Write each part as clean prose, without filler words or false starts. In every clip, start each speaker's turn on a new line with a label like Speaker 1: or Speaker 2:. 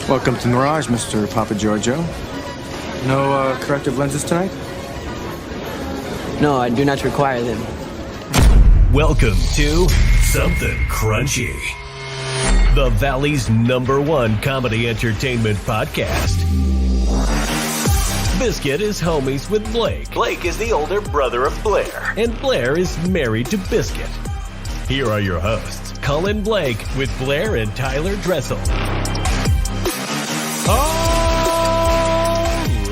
Speaker 1: Welcome to Mirage, Mr. Papa Giorgio. No corrective lenses tonight?
Speaker 2: No, I do not require them.
Speaker 3: Welcome to Something Crunchy, the Valley's #1 comedy entertainment podcast. Biscuit is homies with Blake. Blake is the older brother of Blair, and Blair is married to Biscuit. Here are your hosts, Colin Blake with Blair and Tyler Dressel.
Speaker 4: All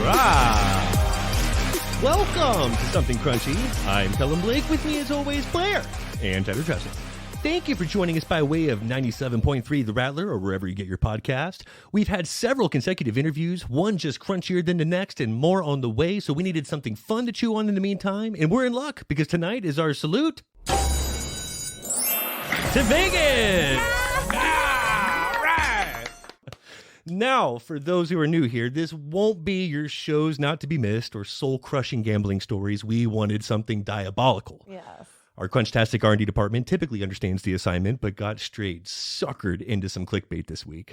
Speaker 4: right. Welcome to Something Crunchy. I'm Colin Blake. With me, as always, Blair and Tyler Dressel. Thank you for joining us by way of 97.3 The Rattler or wherever you get your podcast. We've had several consecutive interviews, one just crunchier than the next and more on the way, so we needed something fun to chew on in the meantime. And we're in luck because tonight is our salute to Vegas! Now, for those who are new here, this won't be your shows not to be missed or soul-crushing gambling stories. We wanted something diabolical.
Speaker 5: Yes.
Speaker 4: Our Crunchtastic R&D department typically understands the assignment, but got straight suckered into some clickbait this week.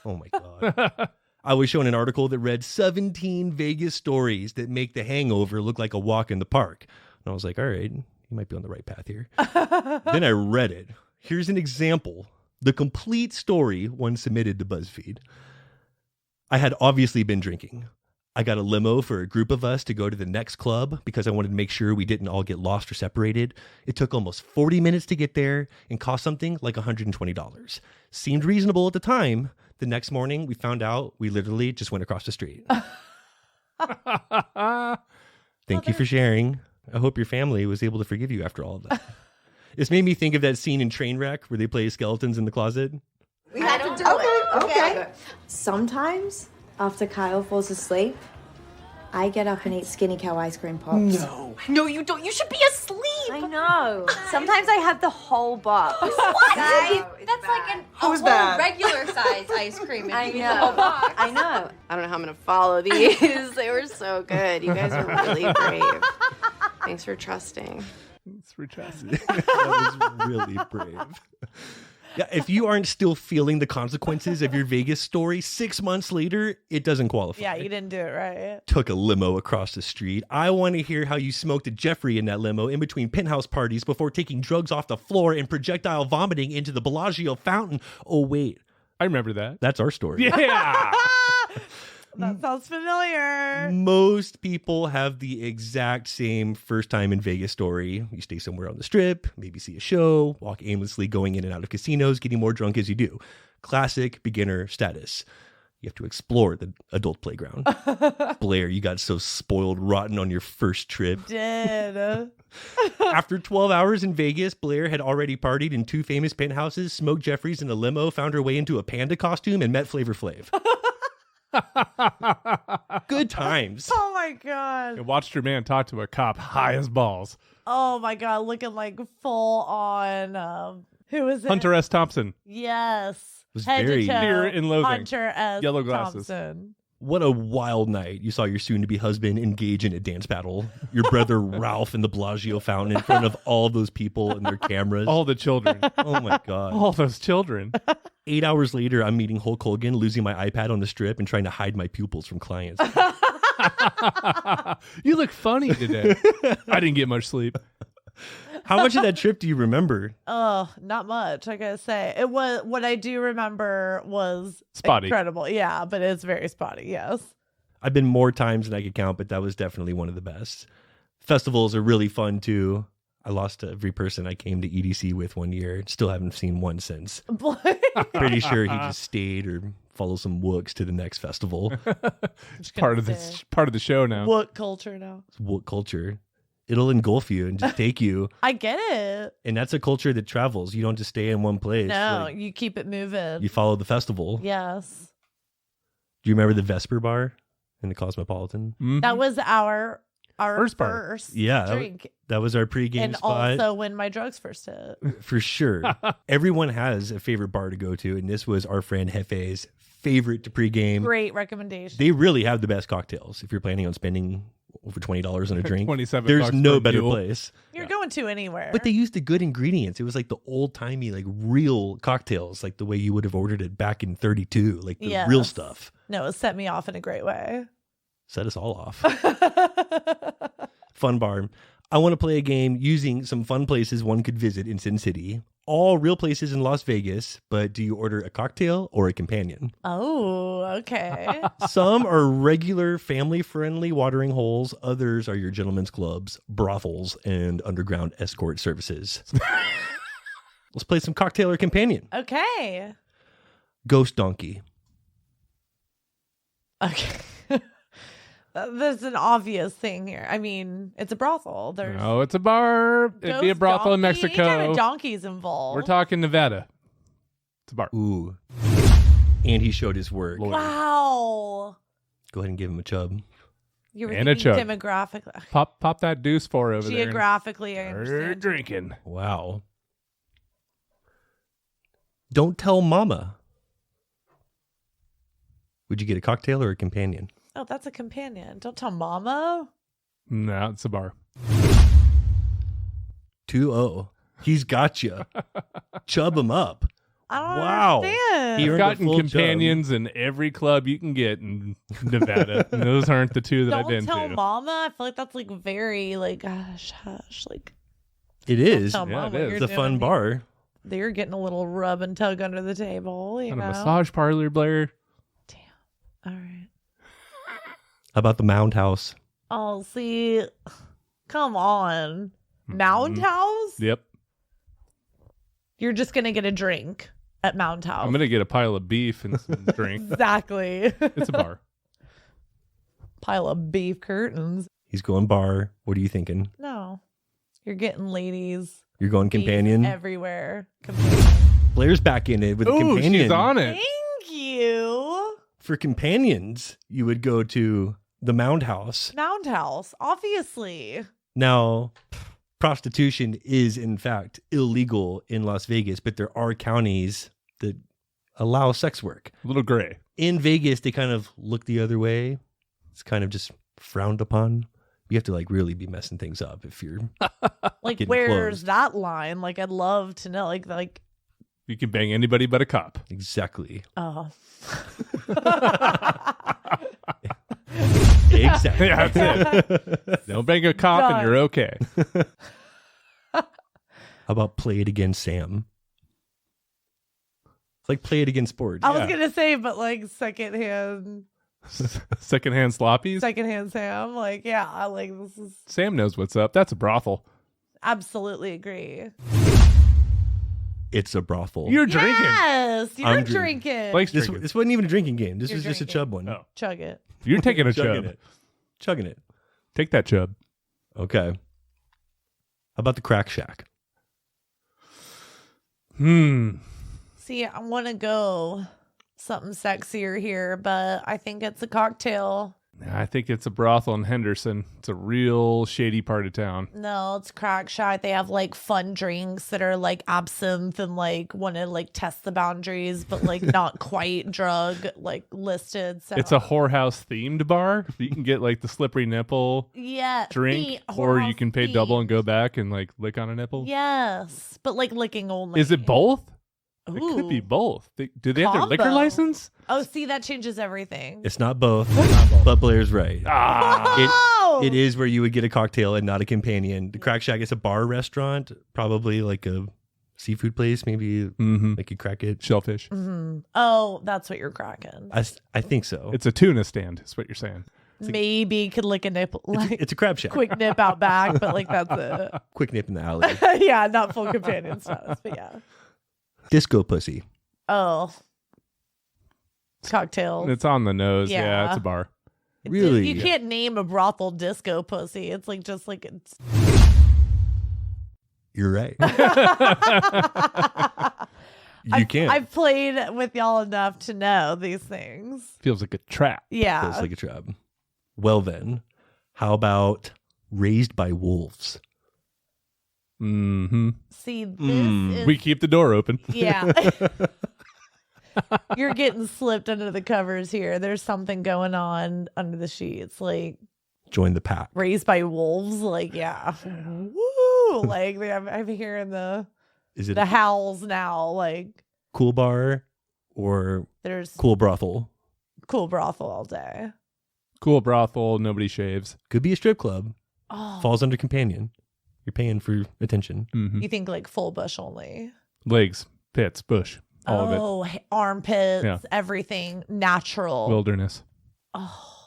Speaker 4: Oh my God. I was shown an article that read 17 Vegas stories that make The Hangover look like a walk in the park. And I was like, all right, you might be on the right path here. Then I read it. Here's an example. The complete story, one submitted to BuzzFeed. I had obviously been drinking. I got a limo for a group of us to go to the next club because I wanted to make sure we didn't all get lost or separated. It took almost 40 minutes to get there and cost something like $120. Seemed reasonable at the time. The next morning, we found out we literally just went across the street. Thank you for sharing. I hope your family was able to forgive you after all of that. This made me think of that scene in Trainwreck where they play skeletons in the closet.
Speaker 6: We have to do it. Okay. Sometimes, after Kyle falls asleep, I get up and eat Skinny Cow ice cream pops.
Speaker 5: No, you don't. You should be asleep.
Speaker 6: I know. Sometimes I have the whole box.
Speaker 5: What?
Speaker 6: Guys,
Speaker 7: That's like a
Speaker 5: How's
Speaker 7: whole
Speaker 5: that?
Speaker 7: regular size ice cream. If
Speaker 6: I
Speaker 7: you eat the whole
Speaker 6: know.
Speaker 7: box.
Speaker 6: I know.
Speaker 7: I don't know how I'm gonna follow these. They were so good. You guys are really brave. Thanks for trusting.
Speaker 4: That was really brave. Yeah, if you aren't still feeling the consequences of your Vegas story 6 months later, it doesn't qualify.
Speaker 5: Yeah, you didn't do it right.
Speaker 4: Took a limo across the street. I want to hear how you smoked a Jeffrey in that limo in between penthouse parties before taking drugs off the floor and projectile vomiting into the Bellagio fountain. Oh, wait.
Speaker 8: I remember that.
Speaker 4: That's our story.
Speaker 8: Yeah.
Speaker 5: That sounds familiar.
Speaker 4: Most people have the exact same first time in Vegas story. You stay somewhere on the strip, maybe see a show, walk aimlessly going in and out of casinos, getting more drunk as you do. Classic beginner status. You have to explore the adult playground. Blair, you got so spoiled rotten on your first trip.
Speaker 5: Did.
Speaker 4: After 12 hours in Vegas, Blair had already partied in 2 famous penthouses, smoked Jeffries in a limo, found her way into a panda costume, and met Flavor Flav. Good times.
Speaker 5: Oh my God.
Speaker 8: I watched your man talk to a cop high as balls.
Speaker 5: Oh my God. Looking like full on. Who is it?
Speaker 8: Hunter S. Thompson.
Speaker 5: Yes.
Speaker 4: Was
Speaker 5: Head
Speaker 4: very-
Speaker 5: to toe,
Speaker 8: Fear and Loathing.
Speaker 5: Hunter S.
Speaker 8: Yellow glasses.
Speaker 5: Thompson.
Speaker 4: What a wild night. You saw your soon-to-be husband engage in a dance battle. Your brother Ralph in the Bellagio fountain in front of all those people and their cameras.
Speaker 8: All the children.
Speaker 4: Oh my God.
Speaker 8: All those children.
Speaker 4: 8 hours later, I'm meeting Hulk Hogan, losing my iPad on the strip and trying to hide my pupils from clients.
Speaker 8: You look funny today. I didn't get much sleep.
Speaker 4: How much of that trip do you remember?
Speaker 5: Oh, not much. I gotta say, it was what I do remember was
Speaker 8: Spotty.
Speaker 5: incredible. Yeah, but it's very spotty. Yes.
Speaker 4: I've been more times than I could count, but that was definitely one of the best. Festivals are really fun too. I lost every person I came to EDC with one year. Still haven't seen one since. Pretty sure he just stayed or followed some wooks to the next festival.
Speaker 8: It's part of the show now.
Speaker 5: What culture now?
Speaker 4: It's wook culture. It'll engulf you and just take you.
Speaker 5: I get it.
Speaker 4: And that's a culture that travels. You don't just stay in one place.
Speaker 5: No,
Speaker 4: Like,
Speaker 5: you keep it moving.
Speaker 4: you follow the festival.
Speaker 5: Yes.
Speaker 4: Do you remember the Vesper bar in the Cosmopolitan?
Speaker 8: Mhm.
Speaker 5: That was our
Speaker 8: First bar.
Speaker 5: first
Speaker 4: Yeah,
Speaker 5: drink.
Speaker 4: That was our pregame
Speaker 5: And
Speaker 4: spot.
Speaker 5: also when my drugs first hit.
Speaker 4: For sure. Everyone has a favorite bar to go to, and this was our friend Hefe's favorite to pregame.
Speaker 5: Great recommendation.
Speaker 4: They really have the best cocktails if you're planning on spending over $20 on a drink.
Speaker 8: $27
Speaker 4: There's
Speaker 8: for
Speaker 4: no
Speaker 8: a
Speaker 4: better
Speaker 8: mule.
Speaker 4: place.
Speaker 5: You're going to anywhere.
Speaker 4: But they used the good ingredients. It was like the old timey, like real cocktails, like the way you would have ordered it back in 32, like the
Speaker 5: Yes.
Speaker 4: real stuff.
Speaker 5: No, it set me off in a great way.
Speaker 4: Set us all off. Fun bar. I want to play a game using some fun places one could visit in Sin City. All real places in Las Vegas, but do you order a cocktail or a companion?
Speaker 5: Oh, okay.
Speaker 4: Some are regular family-friendly watering holes. Others are your gentlemen's clubs, brothels, and underground escort services. Let's play some cocktail or companion.
Speaker 5: Okay.
Speaker 4: Ghost Donkey.
Speaker 5: Okay. There's an obvious thing here. I mean, it's a brothel. There's
Speaker 8: No, it's a bar. It'd be a
Speaker 5: ghost
Speaker 8: brothel in
Speaker 5: donkey.
Speaker 8: Mexico.
Speaker 5: Any kind of donkeys involved.
Speaker 8: We're talking Nevada. It's a bar.
Speaker 4: Ooh. And he showed his work.
Speaker 8: Lord.
Speaker 5: Wow.
Speaker 4: Go ahead and give him a chub.
Speaker 5: You were
Speaker 8: And a
Speaker 5: thinking
Speaker 8: chug.
Speaker 5: demographically.
Speaker 8: Pop that deuce for over there.
Speaker 5: Geographically, I
Speaker 8: We're
Speaker 5: understand.
Speaker 8: drinking.
Speaker 4: Wow. Don't tell mama. Would you get a cocktail or a companion?
Speaker 5: Oh, that's a companion. Don't tell mama.
Speaker 8: No, it's a bar.
Speaker 4: 2-0. He's got you. Chub him up.
Speaker 5: I don't
Speaker 4: Wow.
Speaker 5: understand.
Speaker 4: He
Speaker 8: I've
Speaker 4: earned a
Speaker 8: gotten
Speaker 4: full
Speaker 8: companions in every club you can get in Nevada. And those aren't the two that I've
Speaker 5: Don't
Speaker 8: been
Speaker 5: tell
Speaker 8: to.
Speaker 5: mama. I feel like that's like very like hush hush. Like
Speaker 4: It is.
Speaker 5: don't tell
Speaker 8: Yeah, it
Speaker 5: mama.
Speaker 8: is.
Speaker 5: You're
Speaker 4: It's a fun
Speaker 5: doing-
Speaker 4: bar.
Speaker 5: You're getting a little rub and tug under the table. You
Speaker 8: On
Speaker 5: know.
Speaker 8: a massage parlor, Blair.
Speaker 5: All right.
Speaker 4: How about the Mound House?
Speaker 5: Oh, see, come on, Mound House.
Speaker 8: Yep.
Speaker 5: You're just gonna get a drink at Mound House.
Speaker 8: I'm going to get a pile of beef and some drink.
Speaker 5: Exactly.
Speaker 8: It's a bar.
Speaker 5: Pile of beef curtains.
Speaker 4: He's going bar. What are you thinking?
Speaker 5: No, you're getting ladies.
Speaker 4: You're going
Speaker 5: beef
Speaker 4: companion?
Speaker 5: everywhere. Companion.
Speaker 4: Blair's back in it with a
Speaker 8: Ooh,
Speaker 4: companion.
Speaker 8: she's on it.
Speaker 5: Thank you.
Speaker 4: For companions, you would go to the Mound House.
Speaker 5: Mound House, obviously.
Speaker 4: Now, prostitution is in fact illegal in Las Vegas, but there are counties that allow sex work.
Speaker 8: A little gray.
Speaker 4: In Vegas, they kind of look the other way. It's kind of just frowned upon. You have to like really be messing things up if you're
Speaker 5: Like,
Speaker 4: Getting
Speaker 5: where's
Speaker 4: closed.
Speaker 5: that line? Like, I'd love to know. Like,
Speaker 8: You can bang anybody but a cop.
Speaker 4: exactly.
Speaker 5: oh.
Speaker 4: Exactly.
Speaker 8: Yeah, that's it. Don't bang a cop
Speaker 5: Done.
Speaker 8: and you're okay.
Speaker 4: How about play it against Sam? It's like play it against sports.
Speaker 5: I was gonna say, but like secondhand
Speaker 8: Secondhand sloppies.
Speaker 5: Sam. Like, yeah, I like this is
Speaker 8: Sam knows what's up. That's a brothel.
Speaker 5: absolutely agree.
Speaker 4: It's a brothel.
Speaker 8: You're drinking.
Speaker 5: Yes, you're
Speaker 4: I'm
Speaker 5: drinking.
Speaker 8: Blake's
Speaker 4: this,
Speaker 8: drinking.
Speaker 4: this wasn't even a drinking game. This
Speaker 5: You're
Speaker 4: was just a
Speaker 5: drinking.
Speaker 4: chub one.
Speaker 8: Oh.
Speaker 5: Chug it.
Speaker 8: You're taking a
Speaker 4: Chugging
Speaker 8: chub.
Speaker 4: it. Chugging it.
Speaker 8: Take that chub.
Speaker 4: Okay. How about the Crack Shack?
Speaker 5: See, I want to go something sexier here, but I think it's a cocktail.
Speaker 8: I think it's a brothel in Henderson. It's a real shady part of town.
Speaker 5: No, it's Crack Shack. They have like fun drinks that are like absinthe and like want to like test the boundaries, but like not quite drug like listed. So
Speaker 8: It's a whorehouse themed bar. You can get like the slippery nipple
Speaker 5: yeah
Speaker 8: drink,
Speaker 5: the
Speaker 8: or you
Speaker 5: whorehouse
Speaker 8: can pay double and go
Speaker 5: themed.
Speaker 8: back and like lick on a nipple.
Speaker 5: Yes, but like licking only.
Speaker 8: Is it both?
Speaker 5: Ooh.
Speaker 8: It could be both. Do they have their liquor
Speaker 5: Combo.
Speaker 8: license?
Speaker 5: Oh, see, that changes everything.
Speaker 4: It's not both, but Blair's right.
Speaker 5: Oh!
Speaker 4: It is where you would get a cocktail and not a companion. The Crack Shack is a bar restaurant, probably like a seafood place. Maybe they could crack it.
Speaker 8: Shellfish.
Speaker 5: Oh, that's what you're cracking.
Speaker 4: I think so.
Speaker 8: It's a tuna stand, is what you're saying.
Speaker 5: Maybe could lick a nipple, like
Speaker 4: It's a crab shack.
Speaker 5: quick nip out back, but like that's it.
Speaker 4: Quick nip in the alley.
Speaker 5: Yeah, not full companion status, but yeah.
Speaker 4: Disco pussy.
Speaker 5: Oh, cocktail.
Speaker 8: It's on the nose. Yeah,
Speaker 5: Yeah.
Speaker 8: it's a bar.
Speaker 4: Really?
Speaker 5: You can't name a brothel disco pussy. It's like just like it's.
Speaker 4: You're right. You can't.
Speaker 5: I've played with y'all enough to know these things.
Speaker 8: Feels like a trap.
Speaker 5: Yeah.
Speaker 4: Feels like a trap. Well then, how about Raised by Wolves?
Speaker 5: See, this is
Speaker 8: We keep the door open.
Speaker 5: yeah. You're getting slipped under the covers here. There's something going on under the sheets. Like
Speaker 4: Join the pack.
Speaker 5: Raised by wolves, like yeah, woo! Like I'm hearing the howls now. Like
Speaker 4: cool bar or
Speaker 5: there's
Speaker 4: cool brothel.
Speaker 5: Cool brothel all day.
Speaker 8: Cool brothel, nobody shaves.
Speaker 4: Could be a strip club.
Speaker 5: Oh,
Speaker 4: Falls under companion. You're paying for attention.
Speaker 8: Mm-hmm.
Speaker 5: you think like full bush only?
Speaker 8: Legs, pits, bush, all of it.
Speaker 5: Oh, armpits,
Speaker 8: Yeah.
Speaker 5: everything natural.
Speaker 8: Wilderness.
Speaker 5: Oh,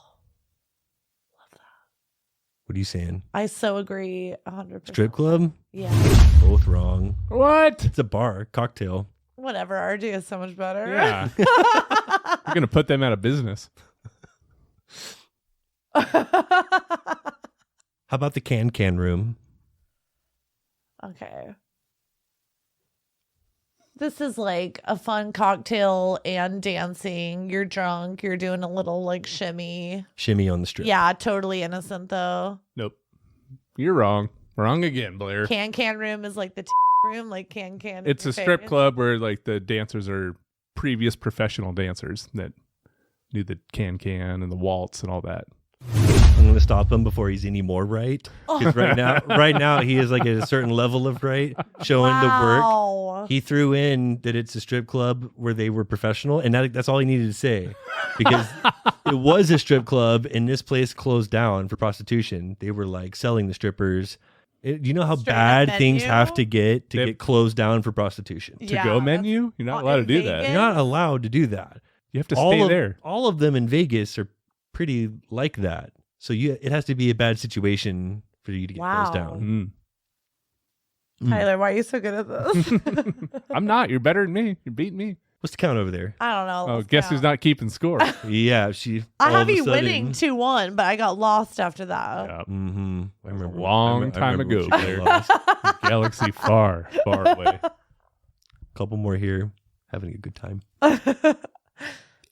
Speaker 4: What are you saying?
Speaker 5: I so agree 100%.
Speaker 4: Strip club?
Speaker 5: Yeah.
Speaker 4: Both wrong.
Speaker 8: What?
Speaker 4: It's a bar, cocktail.
Speaker 5: Whatever. Our idea is so much better.
Speaker 8: Yeah. You're going to put them out of business.
Speaker 4: How about the can room?
Speaker 5: Okay. This is like a fun cocktail and dancing. You're drunk. You're doing a little like shimmy.
Speaker 4: Shimmy on the strip.
Speaker 5: Yeah, totally innocent though.
Speaker 8: Nope. You're wrong. Wrong again, Blair.
Speaker 5: Can room is like the room, like can.
Speaker 8: It's a strip club where like the dancers are previous professional dancers that knew the can and the waltz and all that.
Speaker 4: I'm going to stop him before he's any more right. Because right now he is like at a certain level of right, showing the work. He threw in that it's a strip club where they were professional, and that's all he needed to say. Because it was a strip club, and this place closed down for prostitution. They were like selling the strippers. You know how bad things have to get closed down for prostitution?
Speaker 8: To-go menu? You're not allowed to do that.
Speaker 4: You're not allowed to do that.
Speaker 8: You have to stay there.
Speaker 4: All of them in Vegas are pretty like that. So it has to be a bad situation for you to get closed down.
Speaker 5: Tyler, why are you so good at this?
Speaker 8: I'm not. You're better than me. You're beating me.
Speaker 4: What's the count over there?
Speaker 5: I don't know.
Speaker 8: Oh, guess who's not keeping score?
Speaker 4: Yeah,
Speaker 5: I have you winning 2-1, but I got lost after that.
Speaker 8: Yeah.
Speaker 4: Mm-hmm. I remember
Speaker 8: Long time ago,
Speaker 4: when she
Speaker 8: Blair.
Speaker 4: lost.
Speaker 8: Galaxy far, far away.
Speaker 4: Couple more here. Having a good time.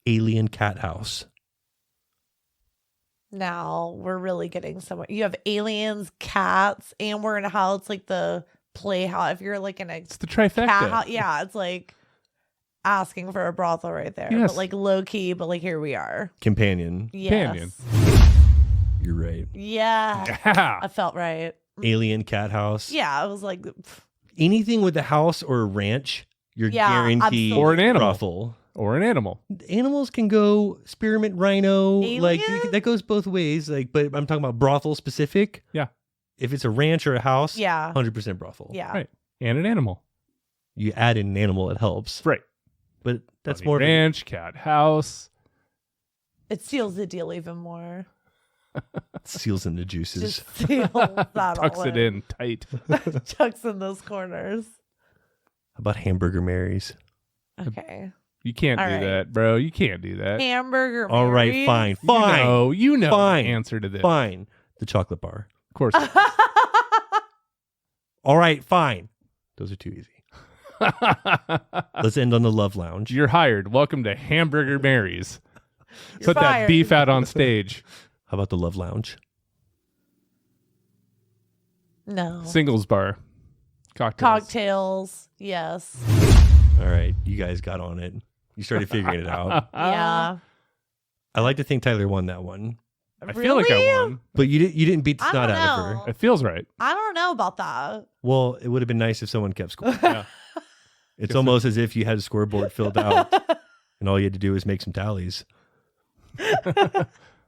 Speaker 4: Alien cat house.
Speaker 5: Now we're really getting somewhere. You have aliens, cats, and we're in a house like the playhouse. If you're like in a
Speaker 8: It's the trifecta.
Speaker 5: cat house, yeah, it's like asking for a brothel right there.
Speaker 8: Yes.
Speaker 5: But like low key, but like here we are.
Speaker 4: Companion.
Speaker 5: Yes.
Speaker 4: You're right.
Speaker 5: Yeah.
Speaker 8: Yeah.
Speaker 5: I felt right.
Speaker 4: Alien cat house.
Speaker 5: Yeah, I was like,
Speaker 4: Anything with a house or a ranch, you're
Speaker 5: Yeah,
Speaker 4: guaranteed
Speaker 5: absolutely.
Speaker 8: Or an animal.
Speaker 4: brothel.
Speaker 8: Or an animal.
Speaker 4: Animals can go spearmint rhino, like
Speaker 5: Alien?
Speaker 4: that goes both ways. Like, but I'm talking about brothel specific.
Speaker 8: Yeah.
Speaker 4: If it's a ranch or a house,
Speaker 5: yeah,
Speaker 4: 100% brothel.
Speaker 5: yeah.
Speaker 8: Right. And an animal.
Speaker 4: You add in an animal, it helps.
Speaker 8: Right.
Speaker 4: But that's
Speaker 8: Bunny
Speaker 4: more of a-
Speaker 8: ranch, cat house.
Speaker 5: It seals the deal even more.
Speaker 4: seals in the juices.
Speaker 5: Just seals that
Speaker 8: Tucks
Speaker 5: all
Speaker 8: it in tight.
Speaker 5: Tucks in those corners.
Speaker 4: How about hamburger Marys?
Speaker 5: Okay.
Speaker 8: You can't
Speaker 5: All
Speaker 8: do
Speaker 5: right.
Speaker 8: that, bro. You can't do that.
Speaker 5: Hamburger.
Speaker 4: All right,
Speaker 5: Marys.
Speaker 4: fine, fine,
Speaker 8: You know
Speaker 4: Fine.
Speaker 8: the answer to this.
Speaker 4: fine. The chocolate bar.
Speaker 8: Of course.
Speaker 4: All right, fine. Those are too easy. Let's end on the Love Lounge.
Speaker 8: You're hired. Welcome to Hamburger Mary's. Put that
Speaker 5: fired.
Speaker 8: beef out on stage.
Speaker 4: How about the Love Lounge?
Speaker 5: No.
Speaker 8: Singles bar.
Speaker 5: Cocktails. Yes.
Speaker 4: All right, you guys got on it. You started figuring it out.
Speaker 5: Yeah.
Speaker 4: I like to think Tyler won that one,
Speaker 8: I feel like I
Speaker 5: Really?
Speaker 8: won.
Speaker 4: but you didn't beat the
Speaker 5: I
Speaker 4: snot
Speaker 5: don't
Speaker 4: out of her.
Speaker 5: know.
Speaker 8: It feels right.
Speaker 5: I don't know about that.
Speaker 4: Well, it would have been nice if someone kept score.
Speaker 8: Yeah.
Speaker 4: It's almost as if you had a scoreboard filled out, and all you had to do was make some tallies.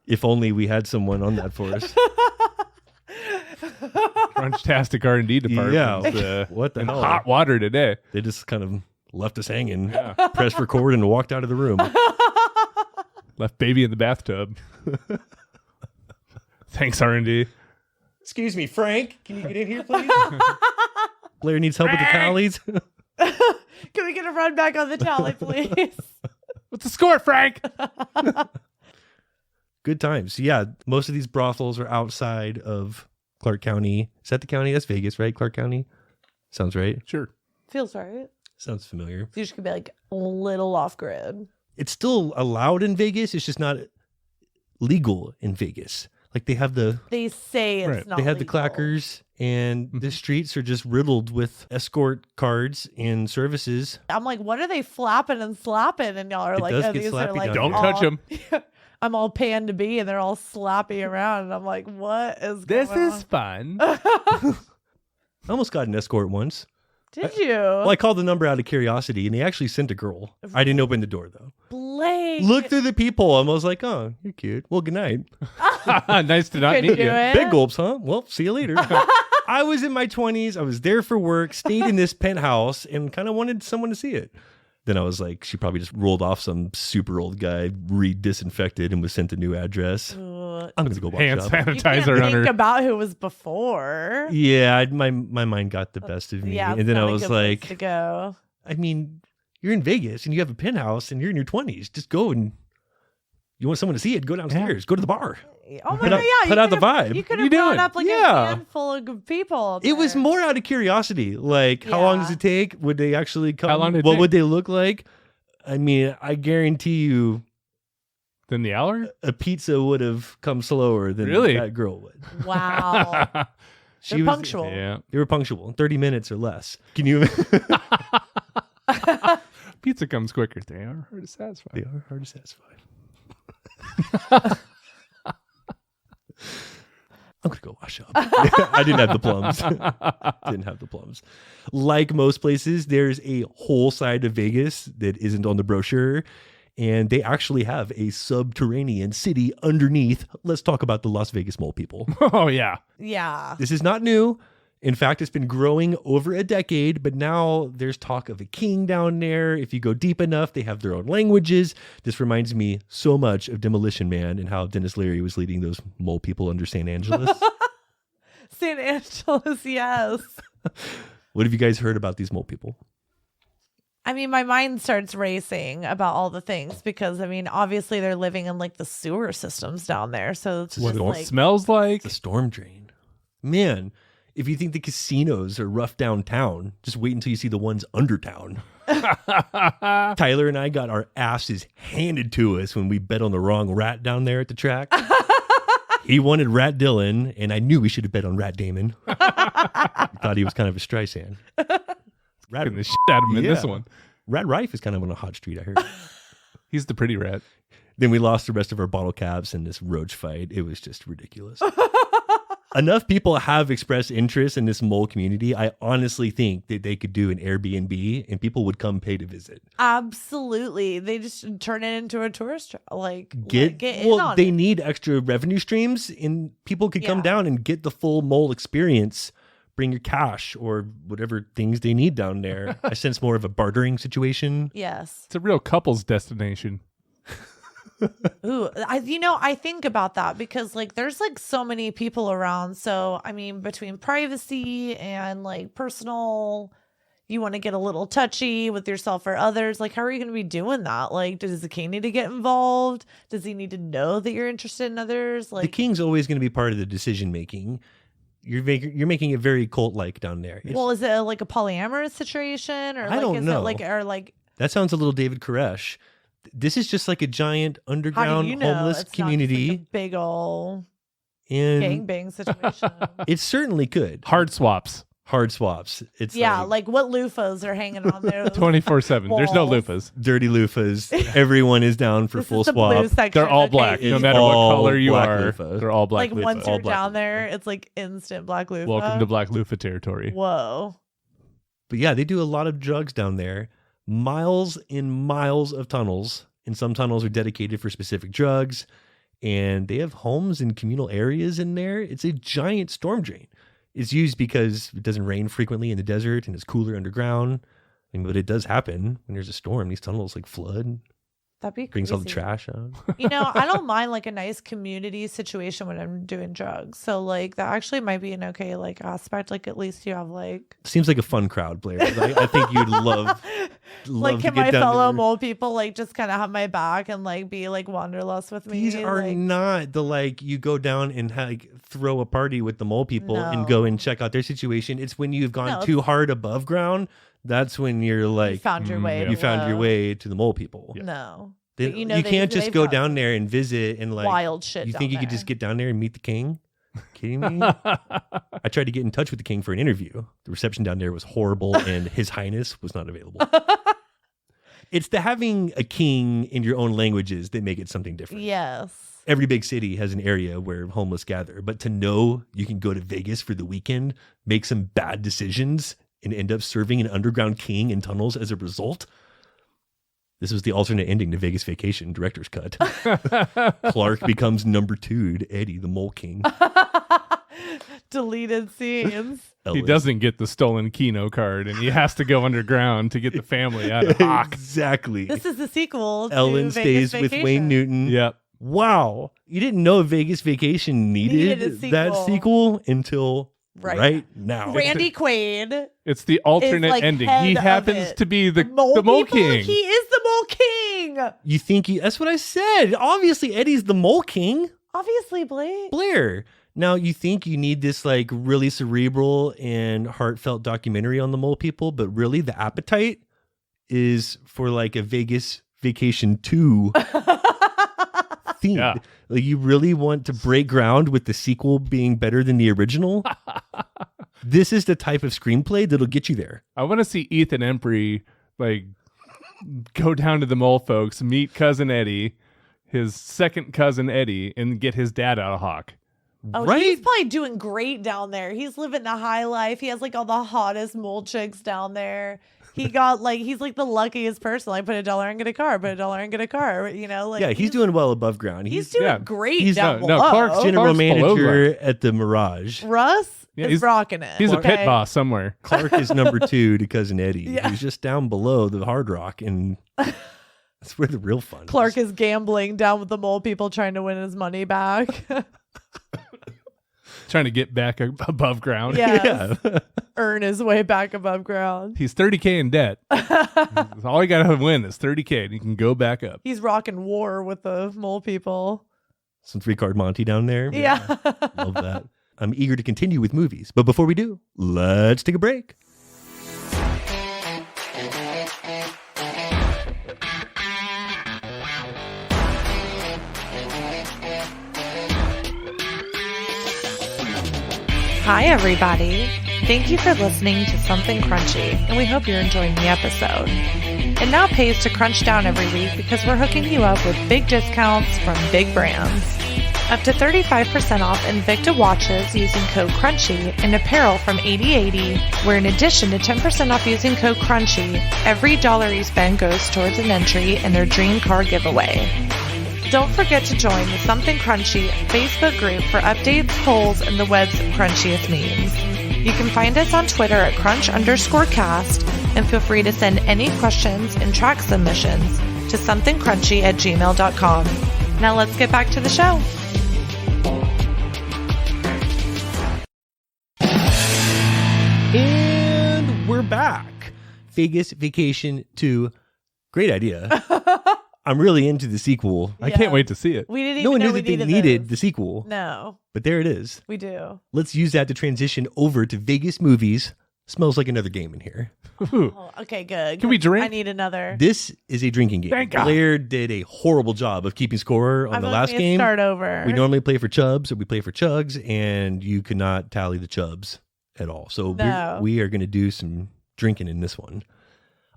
Speaker 4: If only we had someone on that for us.
Speaker 8: Crunchtastic R&D department.
Speaker 4: Yeah. What the
Speaker 8: in
Speaker 4: hell?
Speaker 8: hot water today.
Speaker 4: They just kind of left us hanging,
Speaker 8: Yeah.
Speaker 4: pressed record, and walked out of the room.
Speaker 8: Left baby in the bathtub. Thanks, R&D.
Speaker 4: Excuse me, Frank. Can you get in here, please? Blair needs help with the tallies.
Speaker 5: Can we get a run back on the tally, please?
Speaker 8: What's the score, Frank?
Speaker 4: Good times. Yeah, most of these brothels are outside of Clark County. Is that the county? That's Vegas, right? Clark County? Sounds right.
Speaker 8: Sure.
Speaker 5: Feels right.
Speaker 4: Sounds familiar.
Speaker 5: You just could be like a little off grid.
Speaker 4: It's still allowed in Vegas. It's just not legal in Vegas. Like they have
Speaker 5: They say it's
Speaker 8: Right.
Speaker 5: not.
Speaker 4: they have the
Speaker 5: legal.
Speaker 4: clackers, and the streets are just riddled with escort cards and services.
Speaker 5: I'm like, what are they flapping and slapping? And y'all are
Speaker 4: It
Speaker 5: like,
Speaker 4: does
Speaker 5: oh,
Speaker 4: get
Speaker 5: these
Speaker 4: slappy
Speaker 5: are like,
Speaker 4: down
Speaker 8: Don't
Speaker 4: here.
Speaker 8: touch 'em.
Speaker 5: I'm all pan to be, and they're all slapping around, and I'm like, what is
Speaker 8: This
Speaker 5: going
Speaker 8: is fun.
Speaker 4: I almost got an escort once.
Speaker 5: Did you?
Speaker 4: Well, I called the number out of curiosity, and they actually sent a girl. I didn't open the door, though.
Speaker 5: Blake.
Speaker 4: Look through the peephole. I was like, oh, you're cute. Well, good night.
Speaker 8: Nice to not
Speaker 5: Couldn't
Speaker 8: meet
Speaker 5: do
Speaker 8: you.
Speaker 5: it.
Speaker 4: Big gulps, huh? Well, see you later. I was in my 20s. I was there for work, stayed in this penthouse, and kind of wanted someone to see it. Then I was like, she probably just rolled off some super old guy, re-disinfected, and was sent a new address. I'm going to go
Speaker 8: Hand
Speaker 4: watch out.
Speaker 5: You can't
Speaker 8: sanitizer on
Speaker 5: think
Speaker 8: her.
Speaker 5: about who was before.
Speaker 4: Yeah, my mind got the best of me.
Speaker 5: Yeah,
Speaker 4: and then I was
Speaker 5: to
Speaker 4: like,
Speaker 5: go.
Speaker 4: I mean, you're in Vegas and you have a penthouse and you're in your 20s. Just go and you want someone to see it, go downstairs, go to the bar.
Speaker 5: Oh my
Speaker 4: Put
Speaker 5: God,
Speaker 4: out-
Speaker 5: yeah.
Speaker 4: put
Speaker 5: you
Speaker 4: out the
Speaker 5: could've-
Speaker 4: vibe.
Speaker 5: You could
Speaker 8: What are
Speaker 5: have
Speaker 8: you
Speaker 5: brought
Speaker 8: doing?
Speaker 5: up like
Speaker 4: Yeah.
Speaker 5: a handful of people.
Speaker 4: It was
Speaker 5: there.
Speaker 4: more out of curiosity. Like, how long does
Speaker 5: Yeah.
Speaker 4: it take? Would they actually come?
Speaker 8: How long did it
Speaker 4: what
Speaker 8: take?
Speaker 4: would they look like? I mean, I guarantee you
Speaker 8: Then the hour?
Speaker 4: a pizza would have come slower than
Speaker 8: Really?
Speaker 4: that girl would.
Speaker 5: Wow.
Speaker 4: She
Speaker 5: They're
Speaker 4: was
Speaker 5: punctual.
Speaker 8: Yeah.
Speaker 4: They were punctual, 30 minutes or less. Can you?
Speaker 8: Pizza comes quicker. They are hard to satisfy.
Speaker 4: They are hard to satisfy. I'm gonna go wash up. I didn't have the plums. Didn't have the plums. Like most places, there's a whole side of Vegas that isn't on the brochure, and they actually have a subterranean city underneath. Let's talk about the Las Vegas mole people.
Speaker 8: Oh, yeah.
Speaker 5: Yeah.
Speaker 4: This is not new. In fact, it's been growing over a decade, but now there's talk of a king down there. If you go deep enough, they have their own languages. This reminds me so much of Demolition Man and how Dennis Leary was leading those mole people under St. Angeles.
Speaker 5: St. Angeles, yes.
Speaker 4: What have you guys heard about these mole people?
Speaker 5: I mean, my mind starts racing about all the things because, I mean, obviously they're living in like the sewer systems down there. So it's
Speaker 8: What
Speaker 5: just
Speaker 8: it
Speaker 5: like,
Speaker 8: smells like.
Speaker 4: The storm drain. Man, if you think the casinos are rough downtown, just wait until you see the ones under town. Tyler and I got our asses handed to us when we bet on the wrong rat down there at the track. He wanted Rat Dylan, and I knew we should have bet on Rat Damon. Thought he was kind of a Streisand. Rat,
Speaker 8: Getting the shit out of him in this
Speaker 4: Yeah.
Speaker 8: one.
Speaker 4: Rat Rife is kind of on a hot street, I heard.
Speaker 8: He's the pretty rat.
Speaker 4: Then we lost the rest of our bottle caps in this roach fight. It was just ridiculous. Enough people have expressed interest in this mole community. I honestly think that they could do an Airbnb and people would come pay to visit.
Speaker 5: absolutely. They just should turn it into a tourist
Speaker 4: Get
Speaker 5: in
Speaker 4: well,
Speaker 5: on
Speaker 4: they
Speaker 5: it.
Speaker 4: need extra revenue streams, and people could come
Speaker 5: Yeah.
Speaker 4: down and get the full mole experience. Bring your cash or whatever things they need down there. I sense more of a bartering situation.
Speaker 5: Yes.
Speaker 8: It's a real couple's destination.
Speaker 5: Ooh, I think about that because like there's like so many people around. So I mean, between privacy and like personal, you want to get a little touchy with yourself or others. Like, how are you going to be doing that? Like, does the king need to get involved? Does he need to know that you're interested in others?
Speaker 4: The
Speaker 5: Like,
Speaker 4: king's always going to be part of the decision making. You're making it very cult like down there. It's-
Speaker 5: well, is it like a polyamorous situation or
Speaker 4: I
Speaker 5: like
Speaker 4: don't
Speaker 5: is
Speaker 4: know.
Speaker 5: it like or like
Speaker 4: that sounds a little David Koresh. This is just like a giant
Speaker 5: how
Speaker 4: underground
Speaker 5: do you know
Speaker 4: homeless
Speaker 5: it's not just, like,
Speaker 4: community,
Speaker 5: a big ol'
Speaker 4: and
Speaker 5: gangbang situation?
Speaker 4: it certainly could.
Speaker 8: Hard swaps.
Speaker 4: Hard swaps. It's
Speaker 5: Yeah, like what loofahs are hanging on there?
Speaker 8: 24/7. There's no
Speaker 5: Walls.
Speaker 8: loofahs.
Speaker 4: dirty loofahs. Everyone is down for
Speaker 5: This
Speaker 4: full
Speaker 5: is the blue
Speaker 4: swap.
Speaker 5: section.
Speaker 8: They're all
Speaker 5: okay.
Speaker 8: black. No
Speaker 4: It's
Speaker 8: matter what
Speaker 4: all
Speaker 8: color you
Speaker 4: black
Speaker 8: are,
Speaker 4: loofah.
Speaker 8: they're all black
Speaker 5: Like
Speaker 8: loofah.
Speaker 5: once
Speaker 4: all
Speaker 5: you're
Speaker 4: black
Speaker 5: down
Speaker 4: loofah.
Speaker 5: there, it's like instant black loofah.
Speaker 8: Welcome to black loofah territory.
Speaker 5: Whoa.
Speaker 4: But yeah, they do a lot of drugs down there. Miles and miles of tunnels, and some tunnels are dedicated for specific drugs. And they have homes and communal areas in there. It's a giant storm drain. It's used because it doesn't rain frequently in the desert and it's cooler underground. I mean, but it does happen when there's a storm. These tunnels like flood,
Speaker 5: That'd be
Speaker 4: brings
Speaker 5: crazy.
Speaker 4: all the trash out.
Speaker 5: I don't mind like a nice community situation when I'm doing drugs. So like that actually might be an okay like aspect. Like at least you have like
Speaker 4: Seems like a fun crowd, Blair. I think you'd love
Speaker 5: like
Speaker 4: to
Speaker 5: can
Speaker 4: get
Speaker 5: my
Speaker 4: down
Speaker 5: fellow
Speaker 4: there.
Speaker 5: mole people like just kind of have my back and like be like wanderlust with me?
Speaker 4: These are
Speaker 5: like,
Speaker 4: not the like you go down and like throw a party with the mole people and go and check out their situation. It's when you've gone
Speaker 5: No,
Speaker 4: too hard above ground. That's when you're like
Speaker 5: you found your way.
Speaker 8: yeah.
Speaker 4: you found your
Speaker 5: low.
Speaker 4: way to the mole people.
Speaker 5: No.
Speaker 4: They-
Speaker 5: But,
Speaker 4: you
Speaker 5: they-
Speaker 4: can't just
Speaker 5: they've
Speaker 4: go
Speaker 5: got
Speaker 4: down there and visit and like
Speaker 5: wild shit.
Speaker 4: You
Speaker 5: down
Speaker 4: think you could
Speaker 5: there.
Speaker 4: just get down there and meet the king? Kidding me? I tried to get in touch with the king for an interview. The reception down there was horrible, and His Highness was not available. It's the having a king in your own languages that make it something different.
Speaker 5: Yes.
Speaker 4: Every big city has an area where homeless gather, but to know you can go to Vegas for the weekend, make some bad decisions, and end up serving an underground king in tunnels as a result. This was the alternate ending to Vegas Vacation, director's cut. Clark becomes number 2 to Eddie, the Mole King.
Speaker 5: Deleted scenes.
Speaker 8: He doesn't get the stolen Keno card, and he has to go underground to get the family out of Hawk.
Speaker 4: Exactly.
Speaker 5: This is the sequel to
Speaker 4: Ellen
Speaker 5: Vegas
Speaker 4: stays with
Speaker 5: Vacation.
Speaker 4: Wayne Newton.
Speaker 8: Yep.
Speaker 4: Wow. You didn't know Vegas Vacation
Speaker 5: Needed a
Speaker 4: that
Speaker 5: sequel.
Speaker 4: sequel until
Speaker 5: Right
Speaker 4: now.
Speaker 5: Randy Quaid.
Speaker 8: It's the alternate
Speaker 5: like
Speaker 8: ending.
Speaker 5: head
Speaker 8: He
Speaker 5: of
Speaker 8: happens
Speaker 5: it.
Speaker 8: to be the
Speaker 5: Mole
Speaker 8: Mole
Speaker 5: people?
Speaker 8: King.
Speaker 5: He is the Mole King.
Speaker 4: You think that's what I said. Obviously, Eddie's the Mole King.
Speaker 5: Obviously, Blake.
Speaker 4: Blair. Now, you think you need this like really cerebral and heartfelt documentary on the mole people, but really the appetite is for like a Vegas Vacation 2 theme.
Speaker 8: Yeah.
Speaker 4: Like you really want to break ground with the sequel being better than the original. This is the type of screenplay that'll get you there.
Speaker 8: I want to see Ethan Embry like go down to the mole folks, meet cousin Eddie, his second cousin Eddie, and get his dad out of Hawk.
Speaker 5: Oh,
Speaker 4: right?
Speaker 5: he's probably doing great down there. He's living the high life. He has like all the hottest mole chicks down there. He got like, he's like the luckiest person. Like, put $1 and get a car, put $1 and get a car. You know, like
Speaker 4: Yeah, he's doing well above ground.
Speaker 5: He's doing
Speaker 8: yeah,
Speaker 5: great
Speaker 4: he's-
Speaker 5: down
Speaker 8: no,
Speaker 5: below.
Speaker 8: Clark's
Speaker 4: general
Speaker 8: Clark's below
Speaker 4: manager
Speaker 8: ground.
Speaker 4: at the Mirage.
Speaker 5: Russ
Speaker 8: Yeah,
Speaker 5: is
Speaker 8: he's-
Speaker 5: rocking it.
Speaker 8: He's a pit
Speaker 5: okay?
Speaker 8: boss somewhere.
Speaker 4: Clark is number 2 to cousin Eddie.
Speaker 5: Yeah.
Speaker 4: He's just down below the Hard Rock, and that's where the real fun
Speaker 5: Clark
Speaker 4: is.
Speaker 5: is gambling down with the mole people trying to win his money back.
Speaker 8: Trying to get back above ground.
Speaker 5: Yes.
Speaker 4: Yeah.
Speaker 5: Earn his way back above ground.
Speaker 8: He's 30K in debt. All you got to win is 30K, and you can go back up.
Speaker 5: He's rocking war with the mole people.
Speaker 4: Some 3-card Monty down there.
Speaker 5: Yeah.
Speaker 4: Love that. I'm eager to continue with movies. But before we do, let's take a break.
Speaker 5: Hi, everybody. Thank you for listening to Something Crunchy, and we hope you're enjoying the episode. It now pays to crunch down every week because we're hooking you up with big discounts from big brands. Up to 35% off Invicta watches using code CRUNCHY and apparel from 8080, where in addition to 10% off using code CRUNCHY, every dollar you spend goes towards an entry in their dream car giveaway. Don't forget to join the Something Crunchy Facebook group for updates, polls, and the web's crunchiest memes. You can find us on Twitter at crunch_cast, and feel free to send any questions and track submissions to somethingcrunchy@gmail.com. Now let's get back to the show.
Speaker 4: And we're back. Vegas Vacation 2. Great idea. I'm really into the sequel.
Speaker 8: I can't wait to see it.
Speaker 5: We didn't
Speaker 4: No
Speaker 5: even
Speaker 4: one
Speaker 5: know
Speaker 4: knew
Speaker 5: we
Speaker 4: that they
Speaker 5: needed
Speaker 4: needed
Speaker 5: this.
Speaker 4: the sequel,
Speaker 5: No,
Speaker 4: but there it is.
Speaker 5: we do.
Speaker 4: Let's use that to transition over to Vegas movies. Smells like another game in here.
Speaker 8: Ooh.
Speaker 5: Oh, okay, good.
Speaker 8: Can we drink?
Speaker 5: I need another.
Speaker 4: This is a drinking game.
Speaker 8: Thank God.
Speaker 4: Blair did a horrible job of keeping score on
Speaker 5: I'm
Speaker 4: the
Speaker 5: gonna
Speaker 4: last game.
Speaker 5: Start over.
Speaker 4: We normally play for chubs, or we play for chugs, and you could not tally the chubs at all. So
Speaker 5: No.
Speaker 4: we are going to do some drinking in this one.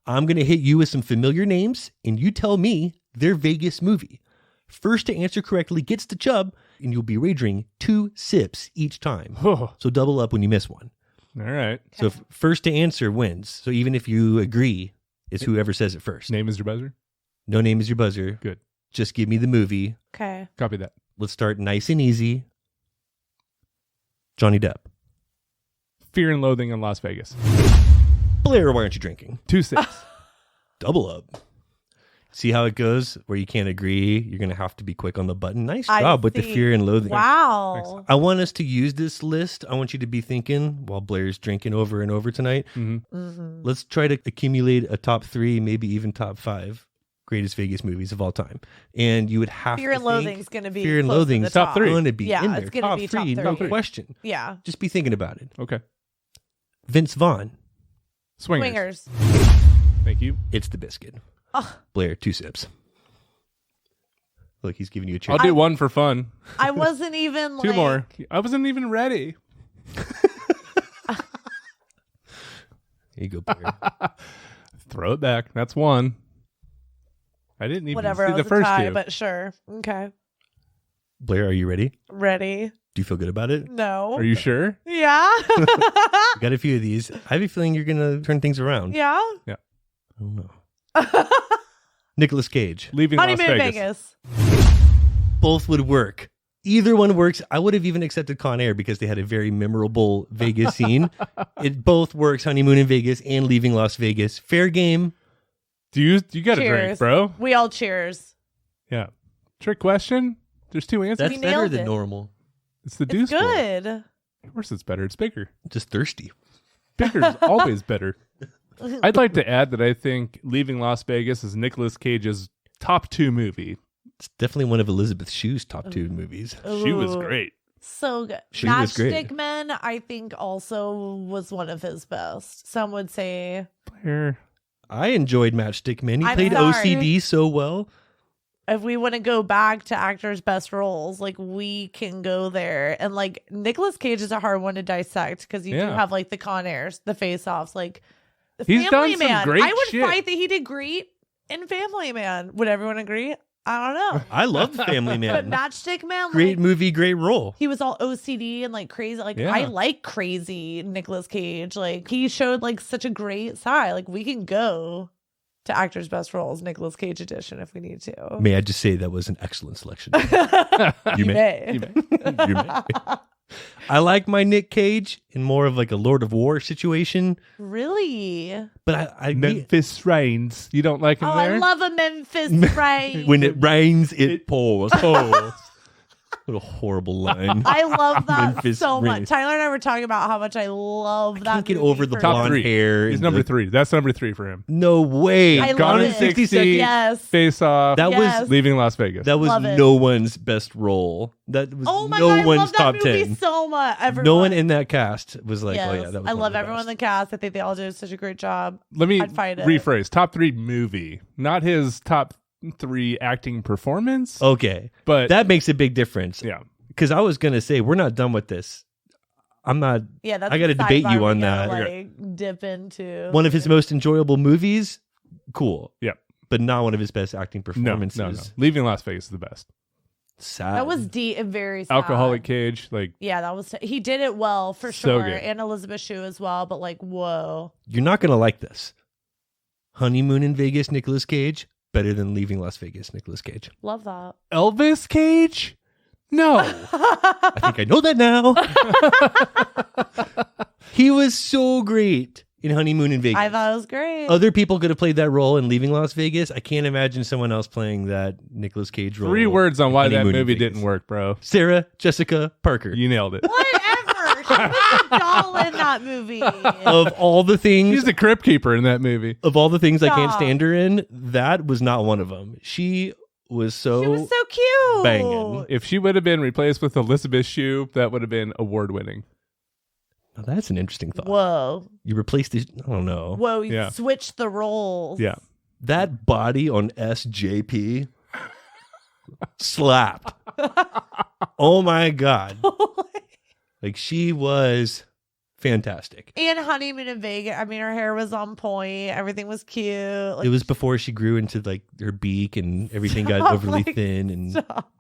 Speaker 4: I'm going to hit you with some familiar names, and you tell me their Vegas movie. First to answer correctly gets the chub, and you'll be wagering 2 sips each time.
Speaker 8: Oh,
Speaker 4: So double up when you miss one.
Speaker 8: all right.
Speaker 4: So first to answer wins. So even if you agree, it's whoever says it first.
Speaker 8: Name is your buzzer?
Speaker 4: No name is your buzzer.
Speaker 8: Good.
Speaker 4: Just give me the movie.
Speaker 5: Okay.
Speaker 8: Copy that.
Speaker 4: Let's start nice and easy. Johnny Depp.
Speaker 8: Fear and Loathing in Las Vegas.
Speaker 4: Blair, why aren't you drinking?
Speaker 8: 2 sips.
Speaker 4: Double up. See how it goes? Where you can't agree, you're going to have to be quick on the button. Nice
Speaker 5: I
Speaker 4: job with the
Speaker 5: see.
Speaker 4: fear and loathing.
Speaker 5: Wow.
Speaker 4: I want us to use this list. I want you to be thinking while Blair's drinking over and over tonight.
Speaker 8: Mhm.
Speaker 4: Let's try to accumulate a top 3, maybe even top 5 greatest Vegas movies of all time. And you would have
Speaker 5: Fear
Speaker 4: to
Speaker 5: and
Speaker 4: think
Speaker 5: Loathing's going to be
Speaker 4: Fear and
Speaker 5: close to
Speaker 4: Loathing's
Speaker 5: the
Speaker 8: top 3.
Speaker 4: going to be
Speaker 5: Yeah,
Speaker 4: in there.
Speaker 5: it's gonna
Speaker 4: Top
Speaker 5: be
Speaker 4: 3,
Speaker 5: top
Speaker 4: no
Speaker 5: 3.
Speaker 4: question.
Speaker 5: Yeah.
Speaker 4: Just be thinking about it.
Speaker 8: Okay.
Speaker 4: Vince Vaughn,
Speaker 8: Swingers.
Speaker 5: Swingers.
Speaker 8: Thank you.
Speaker 4: It's the biscuit.
Speaker 5: Oh,
Speaker 4: Blair, 2 sips. Look, he's giving you a
Speaker 8: I'll
Speaker 4: chance.
Speaker 8: do one for fun.
Speaker 5: I wasn't even
Speaker 8: 2
Speaker 5: like,
Speaker 8: more. I wasn't even ready.
Speaker 4: Here you go, Blair.
Speaker 8: Throw it back. That's 1. I didn't even
Speaker 5: Whatever,
Speaker 8: see
Speaker 5: it
Speaker 8: the
Speaker 5: was a
Speaker 8: first
Speaker 5: tie,
Speaker 8: two.
Speaker 5: but sure. Okay.
Speaker 4: Blair, are you ready?
Speaker 5: Ready?
Speaker 4: Do you feel good about it?
Speaker 5: No.
Speaker 8: Are you sure?
Speaker 5: Yeah.
Speaker 4: We got a few of these. I have a feeling you're going to turn things around.
Speaker 5: Yeah.
Speaker 4: I don't know. Nicolas Cage.
Speaker 8: Leaving Las
Speaker 5: Honeymoon
Speaker 8: Vegas.
Speaker 5: Vegas.
Speaker 4: Both would work. Either one works. I would have even accepted Con Air because they had a very memorable Vegas scene. It both works. Honeymoon in Vegas and Leaving Las Vegas. Fair game.
Speaker 8: You got a drink,
Speaker 5: Cheers.
Speaker 8: bro.
Speaker 5: We all cheers.
Speaker 8: Yeah. Trick question. There's two answers.
Speaker 4: That's
Speaker 5: We
Speaker 4: better
Speaker 5: nailed
Speaker 4: than
Speaker 5: it.
Speaker 4: normal.
Speaker 8: It's the
Speaker 5: It's
Speaker 8: deuce board.
Speaker 5: good.
Speaker 8: Of course it's better. It's bigger.
Speaker 4: Just thirsty.
Speaker 8: Bigger's always better. I'd like to add that I think Leaving Las Vegas is Nicolas Cage's top 2 movie.
Speaker 4: It's definitely one of Elizabeth Shue's top 2 movies.
Speaker 8: She was
Speaker 5: Ooh.
Speaker 8: great.
Speaker 5: So good.
Speaker 4: She was great.
Speaker 5: Matchstick Men, I think, also was one of his best. Some would say,
Speaker 8: Blair.
Speaker 4: I enjoyed Matchstick Men. He
Speaker 5: I'm
Speaker 4: played
Speaker 5: sorry.
Speaker 4: OCD so well.
Speaker 5: if we want to go back to actors' best roles, like we can go there. And like Nicolas Cage is a hard one to dissect because you do
Speaker 8: Yeah.
Speaker 5: have like the Con Airs, the Face Offs, like the
Speaker 8: He's
Speaker 5: Family
Speaker 8: done some
Speaker 5: Man.
Speaker 8: great
Speaker 5: I would
Speaker 8: shit.
Speaker 5: fight that he did great in Family Man. Would everyone agree? I don't know.
Speaker 4: I love Family
Speaker 5: But
Speaker 4: Man.
Speaker 5: Matchstick Man,
Speaker 4: Great
Speaker 5: like,
Speaker 4: movie, great role.
Speaker 5: he was all OCD and like crazy. Like
Speaker 8: Yeah.
Speaker 5: I like crazy Nicolas Cage. Like he showed like such a great side. Like we can go to actors' best roles, Nicolas Cage edition, if we need to.
Speaker 4: May I just say that was an excellent selection.
Speaker 5: You may.
Speaker 8: You may.
Speaker 4: You may. I like my Nick Cage in more of like a Lord of War situation,
Speaker 5: Really?
Speaker 4: but I
Speaker 8: Memphis Reigns. You don't like him
Speaker 5: Oh,
Speaker 8: there?
Speaker 5: I love a Memphis Rain.
Speaker 4: when it rains, it pours. Oh, what a horrible line.
Speaker 5: I love that
Speaker 4: Memphis
Speaker 5: so
Speaker 4: Rain.
Speaker 5: much. Tyler and I were talking about how much I love that.
Speaker 4: Can't get
Speaker 5: movie
Speaker 4: over the
Speaker 5: for
Speaker 8: Top
Speaker 4: blonde
Speaker 8: three.
Speaker 4: hair.
Speaker 8: He's
Speaker 4: and
Speaker 8: number
Speaker 4: the-
Speaker 8: 3. That's number 3 for him.
Speaker 4: No way.
Speaker 5: I
Speaker 8: Gone
Speaker 5: love
Speaker 8: in
Speaker 5: it.
Speaker 8: 60 seconds.
Speaker 5: Yes.
Speaker 8: Face Off.
Speaker 4: That
Speaker 5: Yes.
Speaker 4: was
Speaker 8: Leaving Las Vegas.
Speaker 4: that was
Speaker 5: Love it.
Speaker 4: no one's best role. That was
Speaker 5: Oh my
Speaker 4: no
Speaker 5: god, I
Speaker 4: one's
Speaker 5: love that
Speaker 4: top
Speaker 5: movie
Speaker 4: 10.
Speaker 5: so much. Everyone.
Speaker 4: No one in that cast was like,
Speaker 5: Yes.
Speaker 4: oh yeah, that was
Speaker 5: I
Speaker 4: one
Speaker 5: love
Speaker 4: of the
Speaker 5: everyone in
Speaker 4: best.
Speaker 5: the cast. I think they all do such a great job.
Speaker 8: Let me
Speaker 5: I'd fight it.
Speaker 8: rephrase. Top 3 movie. Not his top 3 acting performance.
Speaker 4: Okay,
Speaker 8: But
Speaker 4: that makes a big difference.
Speaker 8: yeah.
Speaker 4: Because I was gonna say we're not done with this. I'm not.
Speaker 5: Yeah, that's
Speaker 4: I gotta
Speaker 5: the
Speaker 4: debate
Speaker 5: sidebar
Speaker 4: you
Speaker 5: we
Speaker 4: on
Speaker 5: gotta,
Speaker 4: that.
Speaker 5: Like dip into
Speaker 4: One of his most enjoyable movies. Cool.
Speaker 8: Yeah.
Speaker 4: But not one of his best acting
Speaker 8: No,
Speaker 4: performances.
Speaker 8: no. Leaving Las Vegas is the best.
Speaker 4: Sad.
Speaker 5: That was deep and very sad.
Speaker 8: Alcoholic Cage. Like,
Speaker 5: Yeah, that was. He did it well for
Speaker 8: So
Speaker 5: sure,
Speaker 8: good.
Speaker 5: and Elizabeth Shue as well. But like, whoa,
Speaker 4: You're not gonna like this. Honeymoon in Vegas, Nicolas Cage, better than Leaving Las Vegas, Nicolas Cage.
Speaker 5: love that.
Speaker 8: Elvis Cage? No.
Speaker 4: I think I know that now. He was so great in Honeymoon in Vegas.
Speaker 5: I thought it was great.
Speaker 4: Other people could have played that role in Leaving Las Vegas. I can't imagine someone else playing that Nicolas Cage role.
Speaker 8: 3 words on
Speaker 4: in
Speaker 8: why that
Speaker 4: Honeymoon in
Speaker 8: movie
Speaker 4: Vegas.
Speaker 8: didn't work, bro.
Speaker 4: Sarah Jessica Parker.
Speaker 8: You nailed it.
Speaker 5: Whatever. She was a doll in that movie.
Speaker 4: Of all the things,
Speaker 8: He's the crypt keeper in that movie.
Speaker 4: of all the things I can't
Speaker 5: Stop.
Speaker 4: stand her in, that was not one of them. She was so,
Speaker 5: She was so cute.
Speaker 4: banging.
Speaker 8: If she would have been replaced with Elizabeth Shue, that would have been award winning.
Speaker 4: Now, that's an interesting thought.
Speaker 5: Whoa.
Speaker 4: You replaced the, I don't know.
Speaker 5: Whoa, you
Speaker 8: Yeah.
Speaker 5: switched the roles.
Speaker 8: Yeah.
Speaker 4: That body on SJP slapped. Oh my God. Like she was fantastic.
Speaker 5: And Honeymoon in Vegas. I mean, her hair was on point. Everything was cute. Like,
Speaker 4: It was before she grew into like her beak and everything got
Speaker 5: Stop,
Speaker 4: overly
Speaker 5: like,
Speaker 4: thin and
Speaker 5: stop.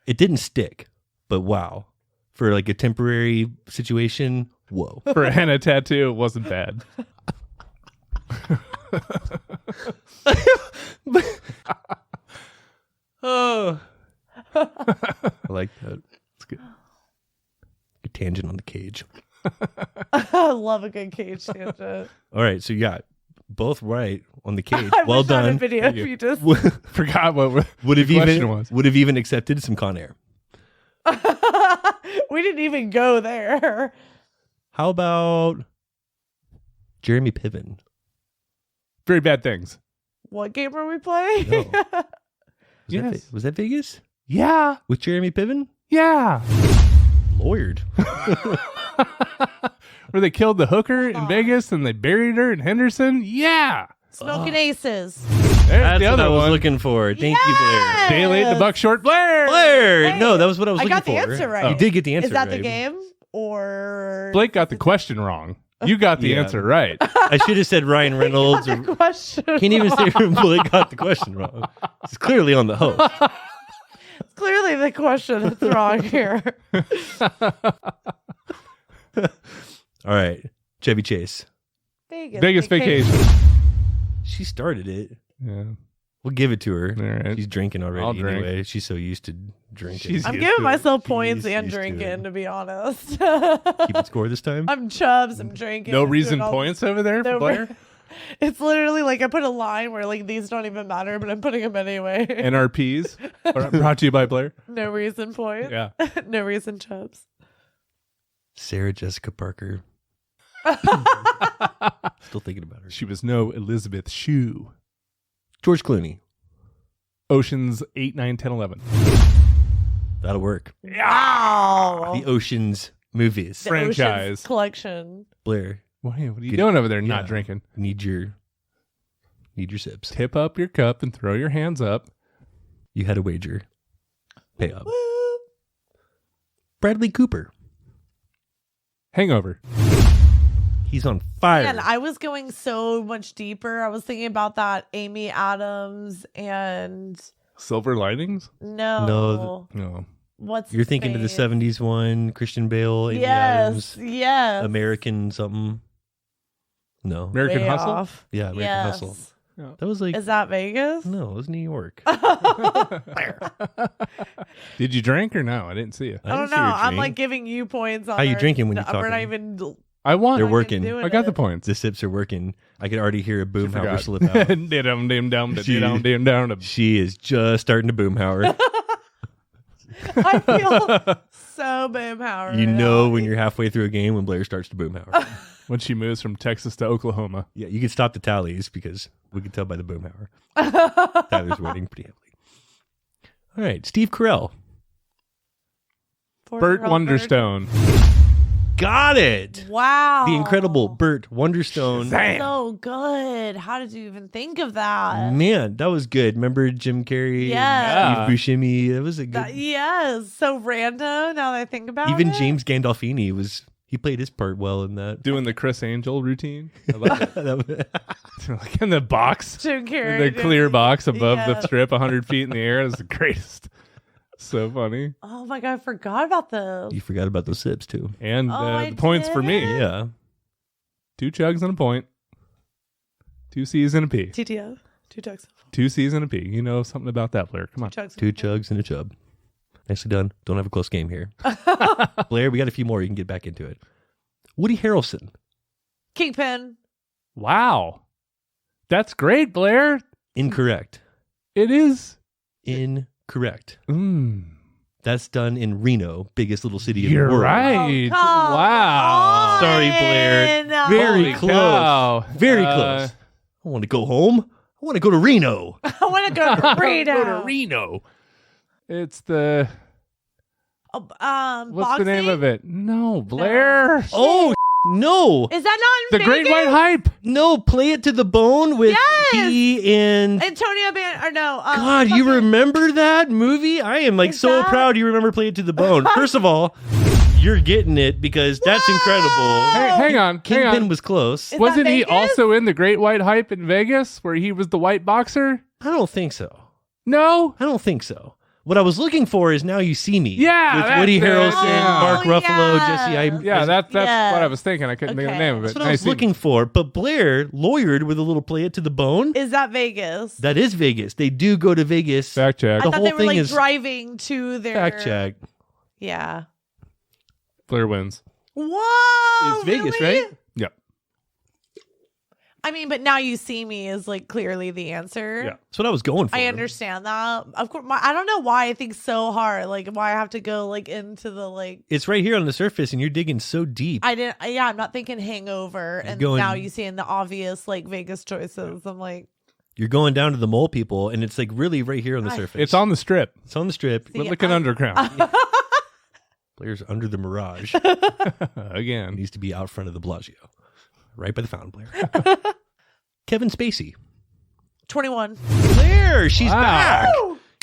Speaker 4: it didn't stick. But wow. For like a temporary situation, whoa.
Speaker 8: For a henna tattoo, it wasn't bad.
Speaker 4: Oh. I like that. It's good. Good tangent on the cage.
Speaker 5: I love a good cage tangent.
Speaker 4: All right, so you got both right on the cage.
Speaker 5: I
Speaker 4: Well
Speaker 5: wish I had a
Speaker 4: done.
Speaker 5: video if you just.
Speaker 8: Forgot what
Speaker 4: Would have
Speaker 8: the question
Speaker 4: even
Speaker 8: was.
Speaker 4: would have even accepted some Con Air.
Speaker 5: We didn't even go there.
Speaker 4: How about Jeremy Piven?
Speaker 8: Very bad things.
Speaker 5: What game are we playing?
Speaker 4: No. Was,
Speaker 8: Yes.
Speaker 4: was that Vegas
Speaker 8: Yeah.
Speaker 4: with Jeremy Piven?
Speaker 8: Yeah.
Speaker 4: Lawyered.
Speaker 8: Where they killed the hooker in
Speaker 5: Aw.
Speaker 8: Vegas and they buried her in Henderson? Yeah.
Speaker 5: Smoking Aces.
Speaker 8: There's
Speaker 4: That's
Speaker 8: the
Speaker 4: what
Speaker 8: other
Speaker 4: I was
Speaker 8: one.
Speaker 4: looking for. Thank you, Blair.
Speaker 8: Day late, the buck short. Blair.
Speaker 4: Blair.
Speaker 5: Hey,
Speaker 4: No, that was what I was
Speaker 5: I
Speaker 4: looking
Speaker 5: got the
Speaker 4: for.
Speaker 5: answer right.
Speaker 4: You did get the answer
Speaker 5: Is that
Speaker 4: right.
Speaker 5: the game? Or
Speaker 8: Blake got the question wrong. You got the
Speaker 4: Yeah.
Speaker 8: answer right.
Speaker 4: I should have said Ryan Reynolds.
Speaker 5: The question.
Speaker 4: Can't even say Blake got the question wrong. He's clearly on the host.
Speaker 5: Clearly the question that's wrong here.
Speaker 4: All right. Chevy Chase.
Speaker 8: Vegas vacation.
Speaker 4: She started it.
Speaker 8: Yeah.
Speaker 4: We'll give it to her.
Speaker 8: All right.
Speaker 4: She's drinking already
Speaker 8: I'll drink.
Speaker 4: anyway. She's so used to drinking.
Speaker 8: She's
Speaker 5: I'm
Speaker 8: used
Speaker 5: giving
Speaker 8: to it.
Speaker 5: myself points
Speaker 4: She's
Speaker 5: and
Speaker 4: used to
Speaker 5: drinking,
Speaker 4: it.
Speaker 5: to be honest.
Speaker 4: Keeping score this time?
Speaker 5: I'm Chubbs. I'm drinking.
Speaker 8: No
Speaker 5: I'm
Speaker 8: reason
Speaker 5: doing all-
Speaker 8: points over there for
Speaker 5: No,
Speaker 8: Blair?
Speaker 5: It's literally like I put a line where like these don't even matter, but I'm putting them anyway.
Speaker 8: NRPs are brought to you by Blair.
Speaker 5: No reason points.
Speaker 8: Yeah.
Speaker 5: No reason Chubbs.
Speaker 4: Sarah Jessica Parker. Still thinking about her.
Speaker 8: She was no Elizabeth Shue.
Speaker 4: George Clooney.
Speaker 8: Oceans 8, 9, 10, 11.
Speaker 4: That'll work.
Speaker 5: Wow.
Speaker 4: The Oceans movies.
Speaker 5: The
Speaker 8: franchise.
Speaker 5: Oceans collection.
Speaker 4: Blair,
Speaker 8: What are you
Speaker 4: Good-
Speaker 8: doing over there not
Speaker 4: yeah.
Speaker 8: drinking?
Speaker 4: need your sips.
Speaker 8: Tip up your cup and throw your hands up.
Speaker 4: You had a wager. Pay up. Bradley Cooper.
Speaker 8: Hangover.
Speaker 4: He's on fire.
Speaker 5: Man, I was going so much deeper. I was thinking about that Amy Adams and
Speaker 8: Silver Linings?
Speaker 5: no.
Speaker 8: No.
Speaker 5: What's
Speaker 4: You're
Speaker 5: his
Speaker 4: thinking of the
Speaker 5: face?
Speaker 4: 70s one, Christian Bale, Amy
Speaker 5: Yes.
Speaker 4: Adams,
Speaker 5: Yes.
Speaker 4: American something. No.
Speaker 8: American
Speaker 5: Way
Speaker 8: Hustle?
Speaker 5: off.
Speaker 4: Yeah, American
Speaker 5: Yes.
Speaker 4: Hustle. That was like,
Speaker 5: Is that Vegas?
Speaker 4: no, it was New York.
Speaker 8: Did you drink or no? I didn't see you.
Speaker 5: I don't know. I'm like giving you points on
Speaker 4: How you
Speaker 5: our
Speaker 4: drinking when you
Speaker 5: stuff. We're not
Speaker 4: talking?
Speaker 5: even.
Speaker 8: I won.
Speaker 4: They're
Speaker 5: not even
Speaker 4: working.
Speaker 5: doing
Speaker 8: I got the
Speaker 5: it.
Speaker 8: points.
Speaker 4: The sips are working. I could already hear a boomhauer
Speaker 8: Forgot.
Speaker 4: slip out.
Speaker 8: Dum, dim, dum, dum, dim, down.
Speaker 4: She is just starting to boomhauer.
Speaker 5: I feel so boomhauer.
Speaker 4: You
Speaker 5: right
Speaker 4: know
Speaker 5: now.
Speaker 4: when you're halfway through a game when Blair starts to boomhauer.
Speaker 8: When she moves from Texas to Oklahoma.
Speaker 4: Yeah, you can stop the tallies because we can tell by the boomhauer. Tyler's winning pretty heavily. All right, Steve Carell.
Speaker 8: Burt Wonderstone.
Speaker 4: Got it.
Speaker 5: Wow.
Speaker 4: The incredible Burt Wonderstone.
Speaker 5: So good. How did you even think of that?
Speaker 4: Man, that was good. Remember Jim Carrey?
Speaker 5: Yes.
Speaker 4: And Steve Buscemi. That was a good.
Speaker 5: Yes. So random now that I think about
Speaker 4: Even
Speaker 5: it.
Speaker 4: James Gandolfini he played his part well in that.
Speaker 8: Doing the Chris Angel routine. I love it.
Speaker 4: That
Speaker 8: Like in the box.
Speaker 5: Jim Carrey.
Speaker 8: The clear box above
Speaker 5: Yeah.
Speaker 8: the strip 100 feet in the air is the greatest. So funny.
Speaker 5: Oh my God. I forgot about this.
Speaker 4: you forgot about those sips too.
Speaker 8: And
Speaker 5: Oh, I
Speaker 8: the points for me.
Speaker 5: did.
Speaker 4: Yeah.
Speaker 8: 2 chugs and a point. 2 C's and a P.
Speaker 5: TTF. 2 chugs.
Speaker 8: 2 C's and a P. You know something about that, Blair. Come on.
Speaker 5: 2 chugs.
Speaker 4: 2 chugs and a chub. Nicely done. Don't have a close game here. Blair, we got a few more. You can get back into it. Woody Harrelson.
Speaker 5: Kingpin.
Speaker 8: Wow. That's great, Blair.
Speaker 4: Incorrect.
Speaker 8: It is.
Speaker 4: Incorrect.
Speaker 8: Mm.
Speaker 4: That's done in Reno, biggest little city in
Speaker 8: You're
Speaker 4: the world.
Speaker 8: right.
Speaker 5: Oh, come
Speaker 8: Wow.
Speaker 5: on.
Speaker 4: Sorry, Blair. Very
Speaker 8: Holy
Speaker 4: close.
Speaker 8: cow.
Speaker 4: Very close. I want to go home. I want to go to Reno.
Speaker 5: I want to go to Reno.
Speaker 8: Go to Reno. It's the. What's
Speaker 5: Boxing?
Speaker 8: the name of it? No, Blair.
Speaker 4: Oh, no.
Speaker 5: Is that not
Speaker 8: The
Speaker 5: in
Speaker 8: Great
Speaker 5: Vegas?
Speaker 8: White Hype.
Speaker 4: No, Play It to the Bone with
Speaker 5: Yes!
Speaker 4: he and...
Speaker 5: Antonio Ban or no?
Speaker 4: God, you
Speaker 5: fucking-
Speaker 4: remember that movie? I am like
Speaker 5: Is
Speaker 4: so
Speaker 5: that-
Speaker 4: proud you remember Play It to the Bone. First of all, you're getting it because that's incredible.
Speaker 8: Hey, hang on.
Speaker 4: Kingpin was close.
Speaker 5: Is
Speaker 8: Wasn't
Speaker 5: that
Speaker 8: he
Speaker 5: Vegas?
Speaker 8: also in the Great White Hype in Vegas where he was the white boxer?
Speaker 4: I don't think so.
Speaker 8: No.
Speaker 4: I don't think so. What I was looking for is Now You See Me.
Speaker 8: Yeah,
Speaker 4: With
Speaker 8: that's
Speaker 4: Woody
Speaker 8: it.
Speaker 4: Harrelson,
Speaker 8: Yeah.
Speaker 4: Mark
Speaker 5: Oh,
Speaker 4: Ruffalo,
Speaker 5: yeah.
Speaker 4: Jesse Eisenberg.
Speaker 8: Yeah, that's
Speaker 5: Yeah.
Speaker 8: what I was thinking. I couldn't think of the
Speaker 5: Okay.
Speaker 8: name of it.
Speaker 4: That's what I was looking for. But Blair lawyered with a little Play It to the Bone.
Speaker 5: Is that Vegas?
Speaker 4: That is Vegas. They do go to Vegas.
Speaker 8: Fact check.
Speaker 5: I
Speaker 4: the
Speaker 5: thought
Speaker 4: whole
Speaker 5: they were
Speaker 4: thing
Speaker 5: like
Speaker 4: is-
Speaker 5: driving to their
Speaker 4: Fact check.
Speaker 5: Yeah.
Speaker 8: Blair wins.
Speaker 5: Whoa.
Speaker 4: It's Vegas,
Speaker 5: really?
Speaker 4: right?
Speaker 8: Yep.
Speaker 5: I mean, but Now You See Me is like clearly the answer.
Speaker 8: Yeah.
Speaker 4: That's what I was going for.
Speaker 5: I understand that. Of course, I don't know why I think so hard. Like, why I have to go like into the like.
Speaker 4: It's right here on the surface, and you're digging so deep.
Speaker 5: Yeah, I'm not thinking Hangover, and
Speaker 4: going-
Speaker 5: now you see in the obvious like Vegas choices. I'm like,
Speaker 4: You're going down to the mole people, and it's like really right here on the surface.
Speaker 8: It's on the strip.
Speaker 4: It's on the strip.
Speaker 5: See,
Speaker 8: We're looking
Speaker 5: I-
Speaker 8: underground.
Speaker 4: Blair's under the Mirage.
Speaker 8: Again.
Speaker 4: Needs to be out front of the Bellagio, right by the fountain. Blair. Kevin Spacey.
Speaker 5: 21.
Speaker 4: Blair, she's
Speaker 8: Wow.
Speaker 4: back.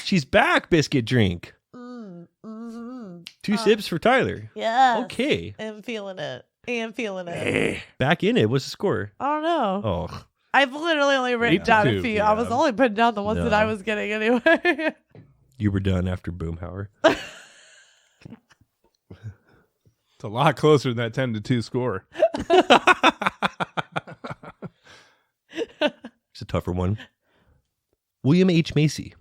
Speaker 4: She's back. Biscuit drink.
Speaker 5: Mm-hmm.
Speaker 4: 2 sips for Tyler.
Speaker 5: Yeah.
Speaker 4: Okay.
Speaker 5: I'm feeling it. and feeling it.
Speaker 4: Back in it. What's the score?
Speaker 5: I don't know.
Speaker 4: Oh,
Speaker 5: I've literally only written down a
Speaker 8: 8-2,
Speaker 5: few. I was only putting down the ones that I was getting anyway.
Speaker 4: you were done after Boomhauer.
Speaker 8: It's a lot closer than that 10-2 score.
Speaker 4: It's a tougher one. William H. Macy.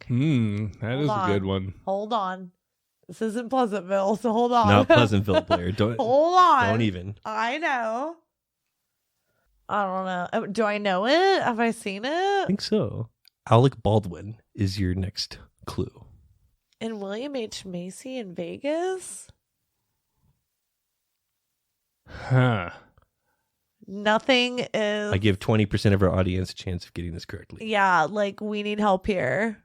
Speaker 8: That is a good one.
Speaker 5: Hold on. This isn't Pleasantville, so hold on.
Speaker 4: Not Pleasantville, Blair. Don't
Speaker 5: Hold on.
Speaker 4: Don't even.
Speaker 5: I know. I don't know. Do I know it? Have I seen
Speaker 4: I
Speaker 5: it?
Speaker 4: think so. Alec Baldwin is your next clue.
Speaker 5: In William H. Macy in Vegas?
Speaker 8: Huh.
Speaker 5: Nothing is.
Speaker 4: I give 20% of our audience a chance of getting this correctly.
Speaker 5: Yeah, like we need help here.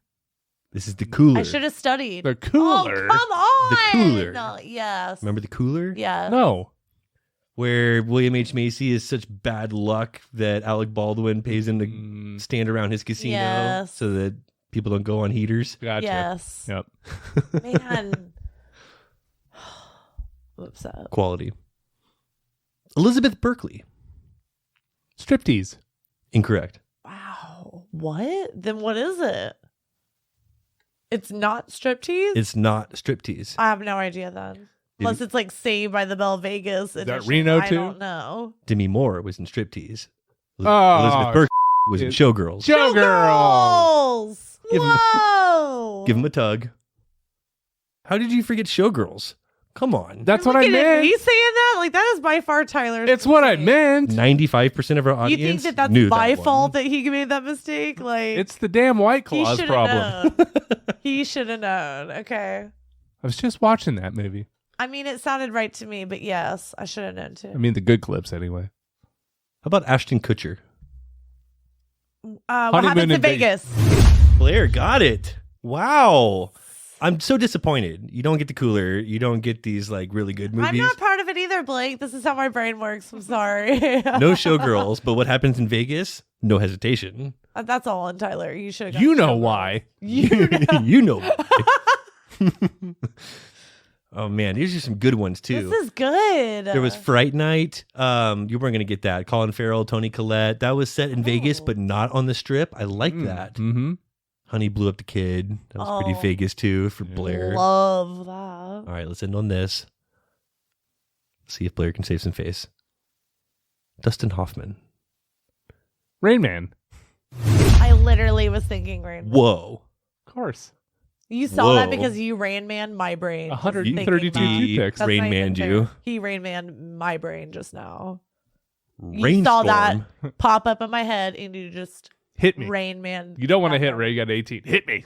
Speaker 4: This is the cooler.
Speaker 5: I should have studied.
Speaker 8: The cooler.
Speaker 5: Oh, come on.
Speaker 4: The cooler.
Speaker 5: No, yes.
Speaker 4: Remember the cooler?
Speaker 5: Yeah.
Speaker 8: No.
Speaker 4: Where William H. Macy is such bad luck that Alec Baldwin pays him to stand around his casino
Speaker 5: Yes.
Speaker 4: so that people don't go on heaters.
Speaker 8: Gotcha.
Speaker 5: Yes.
Speaker 8: Yep.
Speaker 5: Man. Whoops up.
Speaker 4: Quality. Elizabeth Berkley.
Speaker 8: Striptease.
Speaker 4: Incorrect.
Speaker 5: Wow. What? Then what is it? It's not striptease?
Speaker 4: It's not striptease.
Speaker 5: I have no idea then. Unless it's like Saved by the Bell Vegas.
Speaker 8: that
Speaker 5: edition.
Speaker 8: Reno
Speaker 5: I
Speaker 8: too?
Speaker 5: don't know.
Speaker 4: Demi Moore was in striptease.
Speaker 8: Oh.
Speaker 4: Elizabeth Berkley was in Showgirls.
Speaker 8: Showgirl.
Speaker 5: Girls!
Speaker 4: Give him-
Speaker 5: Whoa!
Speaker 4: Give him a tug. How did you forget Showgirls? Come on.
Speaker 8: That's
Speaker 5: You're
Speaker 8: what I
Speaker 5: looking at
Speaker 8: meant.
Speaker 5: me saying that? Like, that is by far Tyler's
Speaker 8: It's what I
Speaker 5: mistake.
Speaker 8: meant.
Speaker 4: 95% of our
Speaker 5: You
Speaker 4: audience
Speaker 5: think that's
Speaker 4: knew
Speaker 5: my
Speaker 4: that
Speaker 5: fault
Speaker 4: one.
Speaker 5: that he made that mistake? Like,
Speaker 8: It's the damn White
Speaker 5: he
Speaker 8: Claws
Speaker 5: should
Speaker 8: problem.
Speaker 5: have known. He should have known. Okay.
Speaker 8: I was just watching that movie.
Speaker 5: I mean, it sounded right to me, but yes, I should have known too.
Speaker 8: I mean, the good clips anyway.
Speaker 4: How about Ashton Kutcher?
Speaker 5: What
Speaker 8: Honeymoon
Speaker 5: happens in
Speaker 8: in
Speaker 5: Vegas?
Speaker 4: Blair got it. Wow. I'm so disappointed. You don't get the cooler. You don't get these like really good movies.
Speaker 5: I'm not part of it either, Blake. This is how my brain works. I'm sorry.
Speaker 4: No Showgirls, but what happens in Vegas? No hesitation.
Speaker 5: That's all on Tyler. You should have.
Speaker 8: You know why.
Speaker 4: You know why. Oh man, these are some good ones too.
Speaker 5: This is good.
Speaker 4: There was Fright Night. You weren't gonna get that. Colin Farrell, Toni Collette. That was set in Vegas, but not on the Strip. I like that.
Speaker 8: Mm-hmm.
Speaker 4: Honey Blew Up the Kid. That was pretty Vegas too for Blair.
Speaker 5: Love that.
Speaker 4: All right, let's end on this. See if Blair can save some face. Dustin Hoffman.
Speaker 8: Rain Man.
Speaker 5: I literally was thinking Rain Man.
Speaker 4: Whoa.
Speaker 8: Of course.
Speaker 5: You saw that
Speaker 4: Whoa.
Speaker 5: because you Rain Man my brain. just
Speaker 8: 132
Speaker 5: thinking that.
Speaker 8: toothpicks.
Speaker 5: That's
Speaker 4: Rain
Speaker 5: not even
Speaker 4: Manned
Speaker 5: fair.
Speaker 4: you.
Speaker 5: He Rain Man my brain just now. You
Speaker 4: Rainstorm.
Speaker 5: saw that pop up in my head and you just
Speaker 8: Hit me.
Speaker 5: Rain Man.
Speaker 8: You don't want to
Speaker 5: that
Speaker 8: hit
Speaker 5: one.
Speaker 8: Ray. You got 18. Hit me.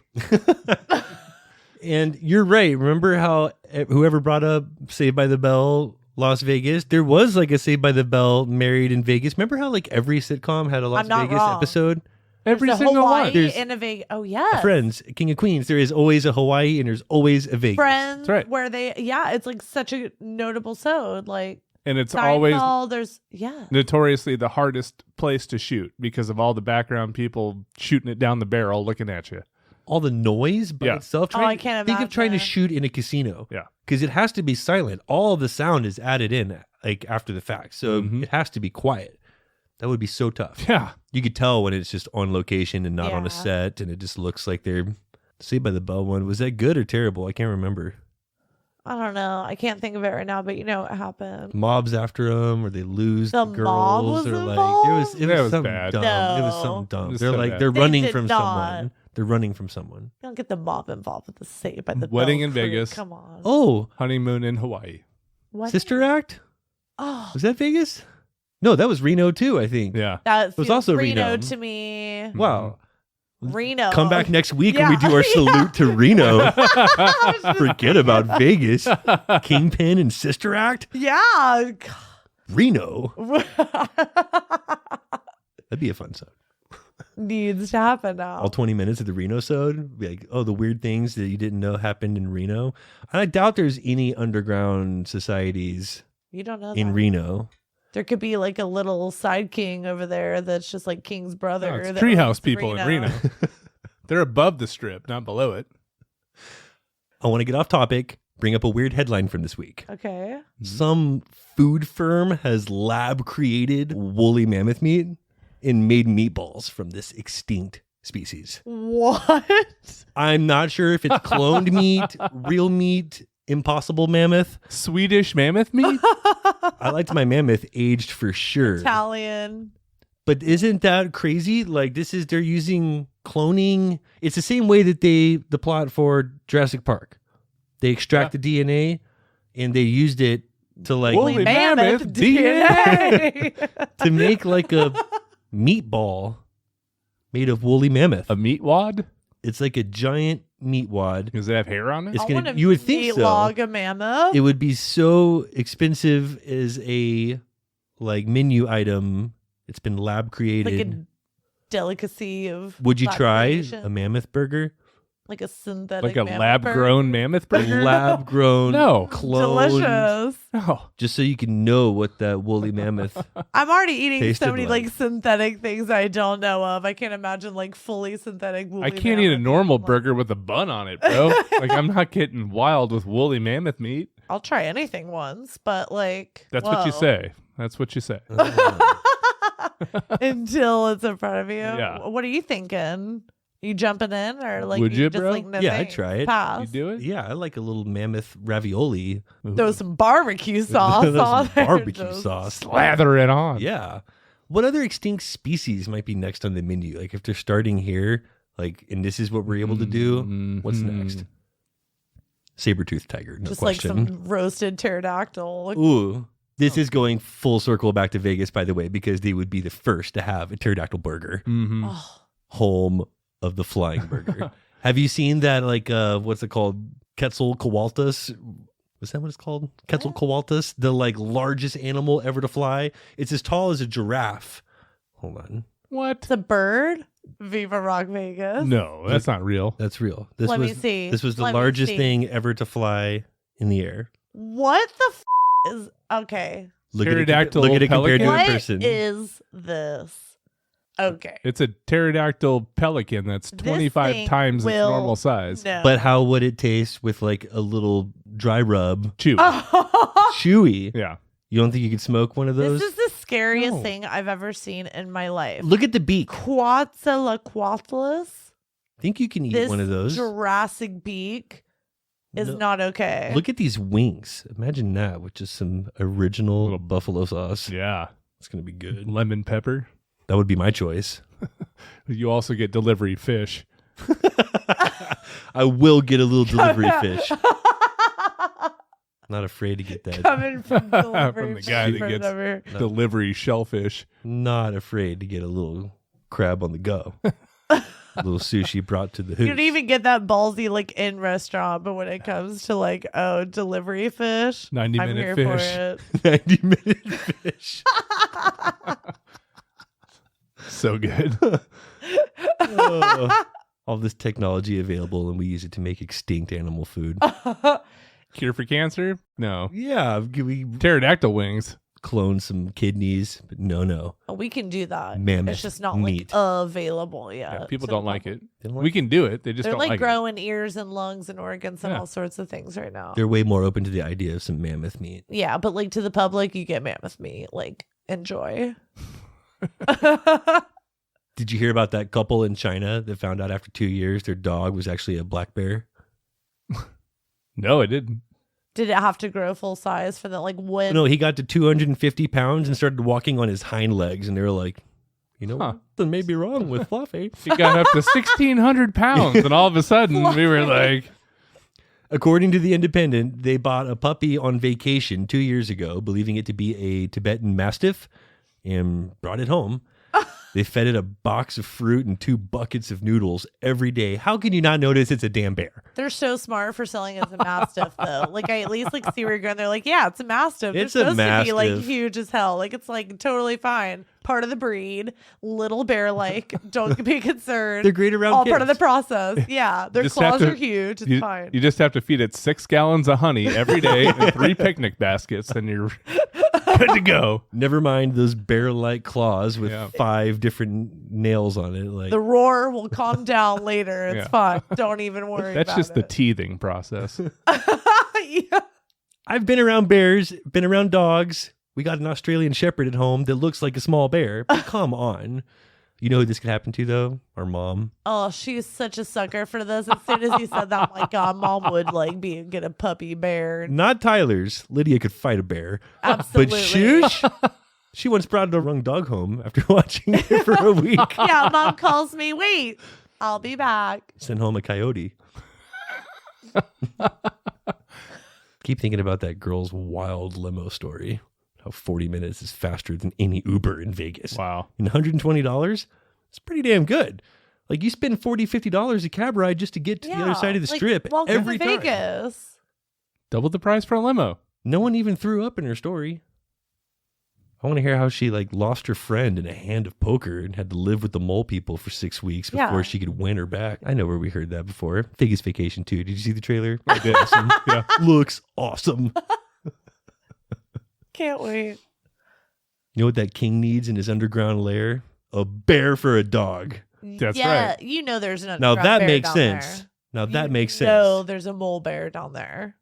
Speaker 4: And you're right. Remember how whoever brought up Saved by the Bell Las Vegas, there was like a Saved by the Bell Married in Vegas. Remember how like every sitcom had a Las
Speaker 5: I'm not
Speaker 4: Vegas
Speaker 5: wrong.
Speaker 4: episode?
Speaker 8: Every
Speaker 5: There's a
Speaker 8: single
Speaker 5: Hawaii
Speaker 8: one.
Speaker 4: There's-
Speaker 5: and a Vegas. Oh yeah.
Speaker 4: Friends, King of Queens, there is always a Hawaii and there's always a Vegas.
Speaker 5: Friends,
Speaker 8: That's right.
Speaker 5: where they, it's like such a notable sode. Like
Speaker 8: And it's always
Speaker 5: Seinfeld, there's,
Speaker 8: notoriously the hardest place to shoot because of all the background people shooting it down the barrel looking at you.
Speaker 4: All the noise by
Speaker 8: Yeah.
Speaker 4: itself.
Speaker 5: Oh, I can't
Speaker 4: Think of trying to
Speaker 5: imagine.
Speaker 4: shoot in a casino.
Speaker 8: Yeah.
Speaker 4: Because it has to be silent. All of the sound is added in like after the fact. So
Speaker 8: Mhm.
Speaker 4: it has to be quiet. That would be so tough.
Speaker 8: Yeah.
Speaker 4: You could tell when it's just on location and not on a
Speaker 5: Yeah.
Speaker 4: set, and it just looks like they're Saved by the Bell one. Was that good or terrible? I can't remember.
Speaker 5: I don't know. I can't think of it right now, but you know what happened.
Speaker 4: Mobs after them, or they lose
Speaker 5: The
Speaker 4: the girls,
Speaker 5: mob was
Speaker 4: or like
Speaker 5: involved?
Speaker 4: it
Speaker 8: That
Speaker 4: was
Speaker 8: was
Speaker 4: something
Speaker 8: bad.
Speaker 4: dumb. It was
Speaker 5: No.
Speaker 4: something dumb.
Speaker 8: It was
Speaker 4: They're
Speaker 8: so
Speaker 4: like
Speaker 8: bad.
Speaker 4: they're
Speaker 5: They
Speaker 4: running
Speaker 5: did
Speaker 4: from
Speaker 5: not.
Speaker 4: someone. They're running from someone.
Speaker 5: You don't get the mob involved with the Saved by the
Speaker 8: Wedding
Speaker 5: Bell
Speaker 8: in
Speaker 5: crew.
Speaker 8: Vegas.
Speaker 5: Come on.
Speaker 4: Oh,
Speaker 8: Honeymoon in Hawaii.
Speaker 5: What?
Speaker 4: Sister Act?
Speaker 5: Oh,
Speaker 4: Was that Vegas? No, that was Reno too, I think.
Speaker 8: Yeah.
Speaker 5: that
Speaker 4: was
Speaker 5: feels
Speaker 4: also
Speaker 5: Reno
Speaker 4: Reno.
Speaker 5: to me.
Speaker 4: Wow.
Speaker 5: Reno.
Speaker 4: Come back next week and we
Speaker 5: Yeah.
Speaker 4: do our salute to Reno.
Speaker 5: Yeah.
Speaker 4: Forget about Vegas. Kingpin and Sister Act?
Speaker 5: Yeah.
Speaker 4: Reno. That'd be a fun song.
Speaker 5: Needs to happen now.
Speaker 4: All 20 minutes of the Reno Sode. Be like, oh, the weird things that you didn't know happened in Reno. I doubt there's any underground societies
Speaker 5: You don't know
Speaker 4: in
Speaker 5: that.
Speaker 4: Reno.
Speaker 5: There could be like a little side king over there that's just like King's brother.
Speaker 8: No, it's
Speaker 5: that
Speaker 8: treehouse
Speaker 5: owns
Speaker 8: people in Reno. They're above the strip, not below it.
Speaker 4: I want to get off topic. bring up a weird headline from this week.
Speaker 5: Okay.
Speaker 4: Some food firm has lab created woolly mammoth meat and made meatballs from this extinct species.
Speaker 5: What?
Speaker 4: I'm not sure if it's cloned meat, real meat, impossible mammoth.
Speaker 8: Swedish mammoth meat?
Speaker 4: I liked my mammoth aged for sure.
Speaker 5: Italian.
Speaker 4: But isn't that crazy? Like they're using cloning. It's the same way that the plot for Jurassic Park. They extract the DNA and they used it to like
Speaker 8: Woolly mammoth DNA.
Speaker 4: to make like a meatball made of woolly mammoth.
Speaker 8: A meat wad?
Speaker 4: It's like a giant meat wad.
Speaker 8: Does it have hair on it?
Speaker 4: It's
Speaker 5: I
Speaker 4: gonna.
Speaker 5: want
Speaker 4: You would think so.
Speaker 5: log a mammoth.
Speaker 4: It would be so expensive as a like menu item. It's been lab created.
Speaker 5: like a delicacy of.
Speaker 4: Would you
Speaker 5: lab
Speaker 4: try
Speaker 5: creation.
Speaker 4: a mammoth burger?
Speaker 5: Like a synthetic,
Speaker 8: Like a
Speaker 5: mammoth
Speaker 8: lab-grown
Speaker 5: burger?
Speaker 8: mammoth
Speaker 4: A
Speaker 8: burger?
Speaker 4: lab grown,
Speaker 8: No.
Speaker 4: cloned,
Speaker 5: Delicious.
Speaker 8: Oh,
Speaker 4: just so you can know what that woolly mammoth.
Speaker 5: I'm already eating
Speaker 4: Tasted
Speaker 5: so many
Speaker 4: like.
Speaker 5: like synthetic things I don't know of. I can't imagine like fully synthetic.
Speaker 8: I can't eat a normal burger with a bun on it, bro. Like, I'm not getting wild with woolly mammoth meat.
Speaker 5: I'll try anything once, but like
Speaker 8: That's what you
Speaker 5: whoa.
Speaker 8: say. That's what you say.
Speaker 5: Until it's in front of you.
Speaker 8: Yeah.
Speaker 5: What are you thinking? You jumping in or like
Speaker 8: Would you,
Speaker 5: just
Speaker 8: bro?
Speaker 5: like no
Speaker 4: Yeah, I'd
Speaker 5: thanks?
Speaker 4: try it.
Speaker 5: Pass.
Speaker 8: You do it?
Speaker 4: Yeah, I like a little mammoth ravioli.
Speaker 5: Throw some barbecue sauce
Speaker 4: Throw
Speaker 5: on
Speaker 4: some
Speaker 5: there.
Speaker 4: barbecue
Speaker 5: Just-
Speaker 4: sauce.
Speaker 8: Slather it on.
Speaker 4: Yeah. What other extinct species might be next on the menu? Like if they're starting here, like, and this is what we're able to do, what's next? Saber-toothed tiger, no
Speaker 5: Just
Speaker 4: question.
Speaker 5: like some roasted pterodactyl.
Speaker 4: Ooh. This is going full circle back to Vegas, by the way, because they would be the first to have a pterodactyl burger.
Speaker 8: Mm-hmm.
Speaker 5: Oh,
Speaker 4: Home of the flying burger. Have you seen that, like, what's it called? Quetzalcoatlus? Is that what it's called? Quetzalcoatlus, the like largest animal ever to fly. It's as tall as a giraffe. Hold on.
Speaker 8: What?
Speaker 5: it's a bird. Viva Rock Vegas.
Speaker 8: No, that's not real.
Speaker 4: That's real. This
Speaker 5: Let
Speaker 4: was,
Speaker 5: me see.
Speaker 4: This was the
Speaker 5: Let me
Speaker 4: largest
Speaker 5: see.
Speaker 4: thing ever to fly in the air.
Speaker 5: What the is okay?
Speaker 4: Look
Speaker 8: Pterodactyl
Speaker 4: at it compared to a
Speaker 5: What
Speaker 4: person.
Speaker 5: is this? Okay.
Speaker 8: It's a pterodactyl pelican that's
Speaker 5: This
Speaker 8: 25
Speaker 5: thing
Speaker 8: times its
Speaker 5: will
Speaker 8: normal size.
Speaker 5: No.
Speaker 4: But how would it taste with like a little dry rub?
Speaker 8: Chew.
Speaker 4: Chewy.
Speaker 8: Yeah.
Speaker 4: You don't think you could smoke one of those?
Speaker 5: This is the scariest
Speaker 8: No.
Speaker 5: thing I've ever seen in my life.
Speaker 4: Look at the beak.
Speaker 5: Quetzalcoatlus.
Speaker 4: Think you can eat
Speaker 5: This
Speaker 4: one of those?
Speaker 5: Jurassic beak is
Speaker 4: No.
Speaker 5: not okay.
Speaker 4: Look at these wings. Imagine that with just some original
Speaker 8: Little-
Speaker 4: buffalo sauce.
Speaker 8: Yeah.
Speaker 4: It's going to be good.
Speaker 8: Lemon pepper.
Speaker 4: That would be my choice.
Speaker 8: You also get delivery fish.
Speaker 4: I will get a little delivery fish. Not afraid to get that.
Speaker 5: Coming from delivery
Speaker 8: From the guy that
Speaker 5: from
Speaker 8: gets
Speaker 5: over-
Speaker 8: delivery shellfish.
Speaker 4: Not afraid to get a little crab on the go. A little sushi brought to the
Speaker 5: You
Speaker 4: house.
Speaker 5: don't even get that ballsy like in restaurant, but when it comes to like delivery fish,
Speaker 8: 90-minute
Speaker 5: I'm here
Speaker 8: fish.
Speaker 5: for it.
Speaker 4: 90-minute fish.
Speaker 8: So good.
Speaker 4: All this technology available, and we use it to make extinct animal food.
Speaker 8: Cure for cancer? No.
Speaker 4: Yeah, we
Speaker 8: Pterodactyl wings.
Speaker 4: clone some kidneys, but no.
Speaker 5: We can do that.
Speaker 4: Mammoth
Speaker 5: It's just not
Speaker 4: meat.
Speaker 5: like available yet.
Speaker 8: Yeah, people
Speaker 5: to
Speaker 8: don't
Speaker 5: the
Speaker 8: like
Speaker 5: public.
Speaker 8: it.
Speaker 4: They don't like
Speaker 8: We can do it. They just
Speaker 5: They're
Speaker 8: don't
Speaker 5: like
Speaker 8: like
Speaker 5: growing ears and lungs and organs and
Speaker 8: Yeah.
Speaker 5: all sorts of things right now.
Speaker 4: They're way more open to the idea of some mammoth meat.
Speaker 5: Yeah, but like to the public, you get mammoth meat. Like, enjoy.
Speaker 4: Did you hear about that couple in China that found out after 2 years their dog was actually a black bear?
Speaker 8: it. No, it didn't.
Speaker 5: Did it have to grow full size for that? Like, when?
Speaker 4: No, he got to 250 pounds and started walking on his hind legs, and they were like, you know,
Speaker 8: Huh.
Speaker 4: something may be wrong with Fluffy.
Speaker 8: He got up to 1,600 pounds, and all of a sudden we were like,
Speaker 4: According to The Independent, they bought a puppy on vacation 2 years ago, believing it to be a Tibetan Mastiff, and brought it home. They fed it a box of fruit and 2 buckets of noodles every day. How can you not notice it's a damn bear?
Speaker 5: They're so smart for selling as a mastiff, though. Like, I at least like see where you're going. They're like, yeah, it's a mastiff.
Speaker 4: It's
Speaker 5: They're
Speaker 4: a
Speaker 5: supposed to be like
Speaker 4: mastiff.
Speaker 5: huge as hell. Like, it's like totally fine. Part of the breed, little bear-like. Don't be concerned.
Speaker 4: They're great around
Speaker 5: All
Speaker 4: kids.
Speaker 5: part of the process. Yeah, their
Speaker 8: Just have
Speaker 5: claws
Speaker 8: to-
Speaker 5: are huge. It's
Speaker 8: you,
Speaker 5: fine.
Speaker 8: you just have to feed it 6 gallons of honey every day and 3 picnic baskets, and you're good to go.
Speaker 4: Never mind those bear-like claws with
Speaker 8: Yeah.
Speaker 4: 5 different nails on it. Like
Speaker 5: The roar will calm down later. It's
Speaker 8: Yeah.
Speaker 5: fine. Don't even worry
Speaker 8: That's
Speaker 5: about
Speaker 8: just the
Speaker 5: it.
Speaker 8: teething process.
Speaker 5: puppy.
Speaker 4: I've been around bears, been around dogs. We got an Australian Shepherd at home that looks like a small bear. But come on. You know who this could happen to, though? Our mom.
Speaker 5: Oh, she's such a sucker for this. As soon as you said that, I'm like, God, mom would like get a puppy bear.
Speaker 4: Not Tyler's. Lydia could fight a bear.
Speaker 5: Absolutely.
Speaker 4: But Shush, she once brought the wrong dog home after watching it for a week.
Speaker 5: Yeah, mom calls me, wait, I'll be back.
Speaker 4: Sent home a coyote. Keep thinking about that girl's wild limo story. How 40 minutes is faster than any Uber in Vegas.
Speaker 8: Wow.
Speaker 4: And $120? It's pretty damn good. Like you spend $40, $50 a cab ride just to get to the other side of the strip
Speaker 5: welcome
Speaker 4: every
Speaker 5: to
Speaker 4: time.
Speaker 5: Vegas.
Speaker 8: Double the price for a limo.
Speaker 4: No one even threw up in her story. I want to hear how she like lost her friend in a hand of poker and had to live with the mole people for 6 weeks before she could win her back. I know where we heard that before. Vegas Vacation 2. Did you see the trailer?
Speaker 8: I did.
Speaker 4: Awesome. Yeah. Looks awesome.
Speaker 5: Can't wait.
Speaker 4: You know what that king needs in his underground lair? A bear for a dog.
Speaker 8: That's
Speaker 5: yeah,
Speaker 8: right.
Speaker 5: you know there's an
Speaker 4: Now
Speaker 5: underground
Speaker 4: that
Speaker 5: bear
Speaker 4: makes
Speaker 5: down
Speaker 4: sense.
Speaker 5: there.
Speaker 4: Now that makes
Speaker 5: No,
Speaker 4: sense.
Speaker 5: there's a mole bear down there.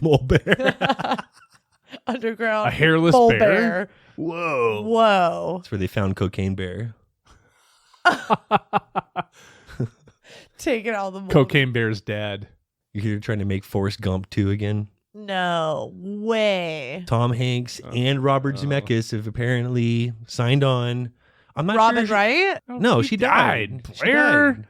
Speaker 4: Mole bear.
Speaker 5: Underground.
Speaker 8: A hairless
Speaker 5: mole
Speaker 8: bear?
Speaker 4: Whoa.
Speaker 5: Whoa.
Speaker 4: That's where they found Cocaine Bear.
Speaker 5: Taking all the mole.
Speaker 8: Cocaine Bear's dad.
Speaker 4: You're here trying to make Forrest Gump 2 again.
Speaker 5: No way.
Speaker 4: Tom Hanks and Robert Zemeckis have apparently signed on. I'm not
Speaker 5: Robin
Speaker 4: sure.
Speaker 5: Wright?
Speaker 4: No, she died. She
Speaker 8: Blair?
Speaker 4: died.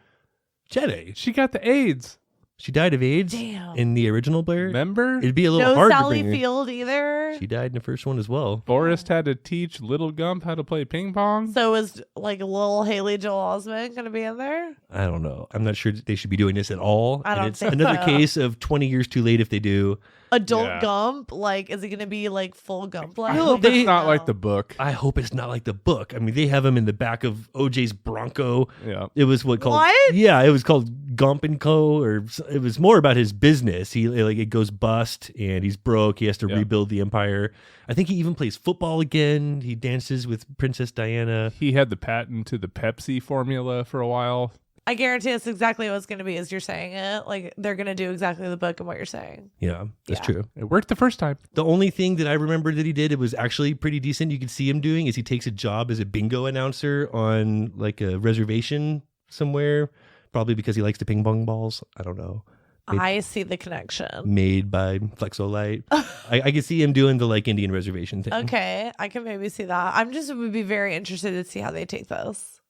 Speaker 4: Jedi.
Speaker 8: She got the AIDS.
Speaker 4: She died of AIDS
Speaker 5: Damn.
Speaker 4: in the original Blair.
Speaker 8: Remember?
Speaker 4: It'd be a little
Speaker 5: No
Speaker 4: hard
Speaker 5: Sally
Speaker 4: to bring her.
Speaker 5: Field either.
Speaker 4: She died in the first one as well.
Speaker 8: Forrest had to teach Little Gump how to play ping pong.
Speaker 5: So is like little Haley Joel Osment going to be in there?
Speaker 4: I don't know. I'm not sure that they should be doing this at all.
Speaker 5: I
Speaker 4: And
Speaker 5: don't
Speaker 4: it's
Speaker 5: think
Speaker 4: another
Speaker 5: so.
Speaker 4: case of 20 years too late if they do.
Speaker 5: Adult
Speaker 8: Yeah.
Speaker 5: Gump? Like, is it going to be like full Gump?
Speaker 8: I
Speaker 5: Like,
Speaker 8: hope
Speaker 4: they-
Speaker 8: it's not like the book.
Speaker 4: I hope it's not like the book. I mean, they have him in the back of OJ's Bronco.
Speaker 8: Yeah.
Speaker 4: It was called
Speaker 5: What?
Speaker 4: Yeah, it was called Gump and Co. Or it was more about his business. He like it goes bust and he's broke. He has to
Speaker 8: Yeah.
Speaker 4: rebuild the empire. I think he even plays football again. He dances with Princess Diana.
Speaker 8: He had the patent to the Pepsi formula for a while.
Speaker 5: I guarantee it's exactly what it's going to be as you're saying it. Like, they're going to do exactly the book and what you're saying.
Speaker 4: Yeah, that's
Speaker 5: Yeah.
Speaker 4: true.
Speaker 8: It worked the first time.
Speaker 4: The only thing that I remember that he did, it was actually pretty decent. You could see him doing is he takes a job as a bingo announcer on like a reservation somewhere, probably because he likes the ping pong balls. I don't know.
Speaker 5: I see the connection.
Speaker 4: Made by Flexolite. I could see him doing the like Indian reservation thing.
Speaker 5: Okay, I can maybe see that. I'm just would be very interested to see how they take this.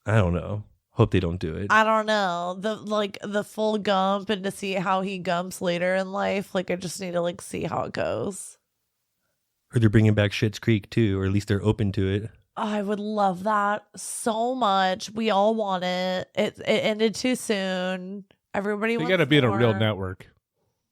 Speaker 4: I don't know. Hope they don't do it.
Speaker 5: I don't know. The full Gump and to see how he gumps later in life. Like, I just need to like see how it goes.
Speaker 4: Or they're bringing back Schitt's Creek too, or at least they're open to it.
Speaker 5: I would love that so much. We all want it. It ended too soon. Everybody
Speaker 8: You
Speaker 5: wants
Speaker 8: got to be on a real
Speaker 5: more.
Speaker 8: network.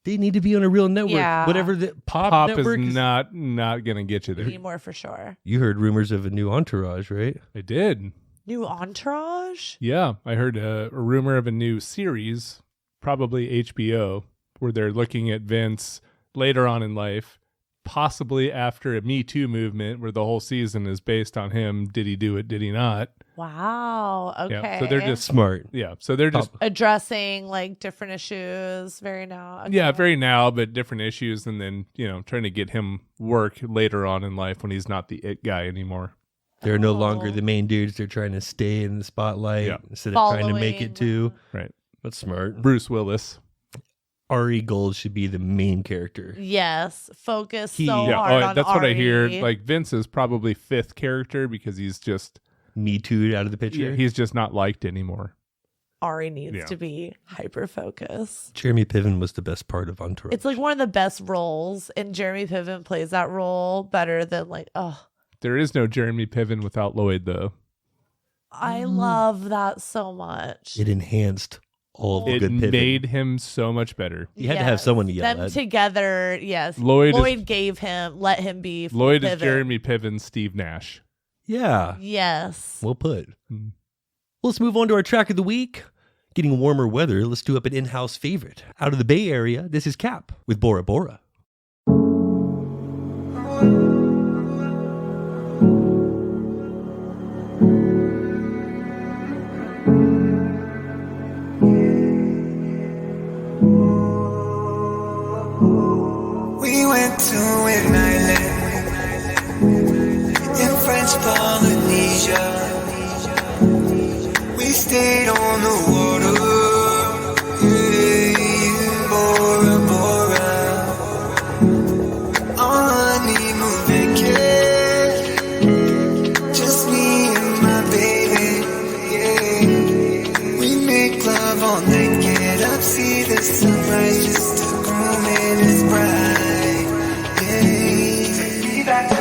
Speaker 4: They need to be on a real network.
Speaker 5: Yeah.
Speaker 4: Whatever the
Speaker 8: Pop
Speaker 4: network
Speaker 8: is not going to get you there.
Speaker 5: Need more for sure.
Speaker 4: You heard rumors of a new Entourage, right?
Speaker 8: I did.
Speaker 5: New Entourage?
Speaker 8: Yeah, I heard a rumor of a new series, probably HBO, where they're looking at Vince later on in life, possibly after a Me Too movement where the whole season is based on him. Did he do it? Did he not?
Speaker 5: Wow. Okay.
Speaker 8: Yeah, so they're just
Speaker 4: Smart.
Speaker 8: Yeah, so they're just
Speaker 5: addressing like different issues very now. Okay.
Speaker 8: yeah, very now, but different issues, and then trying to get him work later on in life when he's not the it guy anymore.
Speaker 4: They're no longer the main dudes. They're trying to stay in the spotlight
Speaker 8: Yeah.
Speaker 4: instead of trying to make it
Speaker 5: Following,
Speaker 4: too.
Speaker 8: Right.
Speaker 4: That's smart.
Speaker 8: Bruce Willis.
Speaker 4: Ari Gold should be the main character.
Speaker 5: Yes. Focus
Speaker 4: He-
Speaker 5: so
Speaker 8: Yeah,
Speaker 5: hard on
Speaker 8: that's what I
Speaker 5: Ari.
Speaker 8: hear. Like Vince is probably fifth character because he's just
Speaker 4: Me Too out of the picture.
Speaker 8: he's just not liked anymore.
Speaker 5: Ari needs
Speaker 8: Yeah.
Speaker 5: to be hyper focused.
Speaker 4: Jeremy Piven was the best part of Entourage.
Speaker 5: It's like one of the best roles, and Jeremy Piven plays that role better than like, oh,
Speaker 8: There is no Jeremy Piven without Lloyd, though.
Speaker 5: I love that so much.
Speaker 4: It enhanced all of the
Speaker 8: It
Speaker 4: good Piven.
Speaker 8: made him so much better.
Speaker 4: You had to have someone to yell
Speaker 5: Them
Speaker 4: at.
Speaker 5: together, yes.
Speaker 8: Lloyd
Speaker 5: let him be.
Speaker 8: Lloyd is
Speaker 5: Piven.
Speaker 8: Jeremy Piven, Steve Nash.
Speaker 4: Yeah.
Speaker 5: Yes.
Speaker 4: Well put.
Speaker 8: Hmm.
Speaker 4: Well, let's move on to our track of the week. Getting warmer weather, let's do up an in-house favorite. Out of the Bay Area, this is Cap with Bora Bora.
Speaker 2: went to an island in French Polynesia. We stayed on the water, yeah, Bora Bora. On honeymoon vacation, just me and my baby, yeah. We make love all night, get up, see the sunrise, just a groom and his bride, yeah. Back to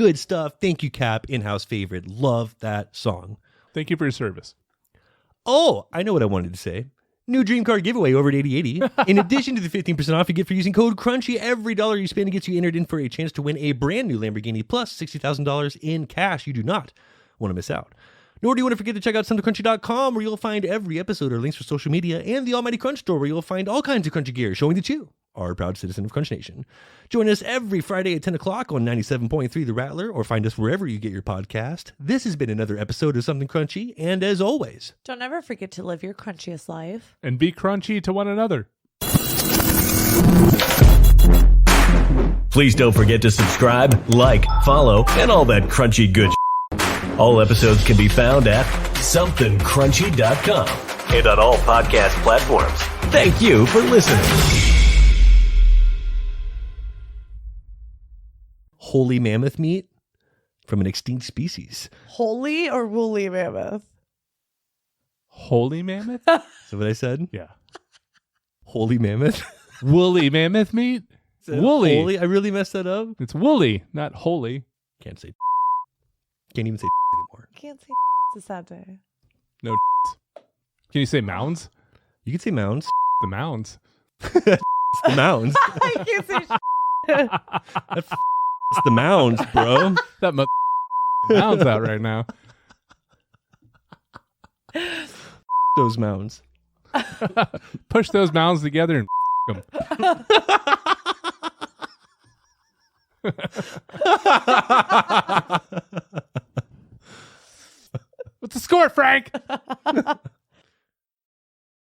Speaker 4: Good stuff. Thank you, Cap. In-house favorite. Love that song.
Speaker 8: Thank you for your service.
Speaker 4: Oh, I know what I wanted to say. New dream car giveaway over at 8080. In addition to the 15% off you get for using code CRUNCHY, every dollar you spend gets you entered in for a chance to win a brand new Lamborghini plus $60,000 in cash. You do not want to miss out. Nor do you want to forget to check out SomethingCrunchy.com, where you'll find every episode or links for social media, and the Almighty Crunch Store, where you'll find all kinds of crunchy gear showing that you are a proud citizen of Crunch Nation. Join us every Friday at 10 o'clock on 97.3 The Rattler, or find us wherever you get your podcast. This has been another episode of Something Crunchy, and as always,
Speaker 5: don't ever forget to live your crunchiest life.
Speaker 8: And be crunchy to one another.
Speaker 3: Please don't forget to subscribe, like, follow, and all that crunchy good. All episodes can be found at somethingcrunchy.com and on all podcast platforms. Thank you for listening.
Speaker 4: holy mammoth meat from an extinct species.
Speaker 5: Holy or woolly mammoth?
Speaker 8: Holy mammoth?
Speaker 4: Is that what I said?
Speaker 8: Yeah.
Speaker 4: Holy mammoth?
Speaker 8: Woolly mammoth meat? Woolly.
Speaker 4: Holy? I really messed that up?
Speaker 8: It's woolly, not holy.
Speaker 4: Can't say Can't even say anymore.
Speaker 5: Can't say it's a sad day.
Speaker 8: No. Can you say mounds?
Speaker 4: You can say mounds.
Speaker 8: The mounds.
Speaker 4: It's the mounds.
Speaker 5: I can't say
Speaker 4: It's the mounds, bro.
Speaker 8: That mounds out right now.
Speaker 4: those mounds.
Speaker 8: Push those mounds together and them. What's the score, Frank?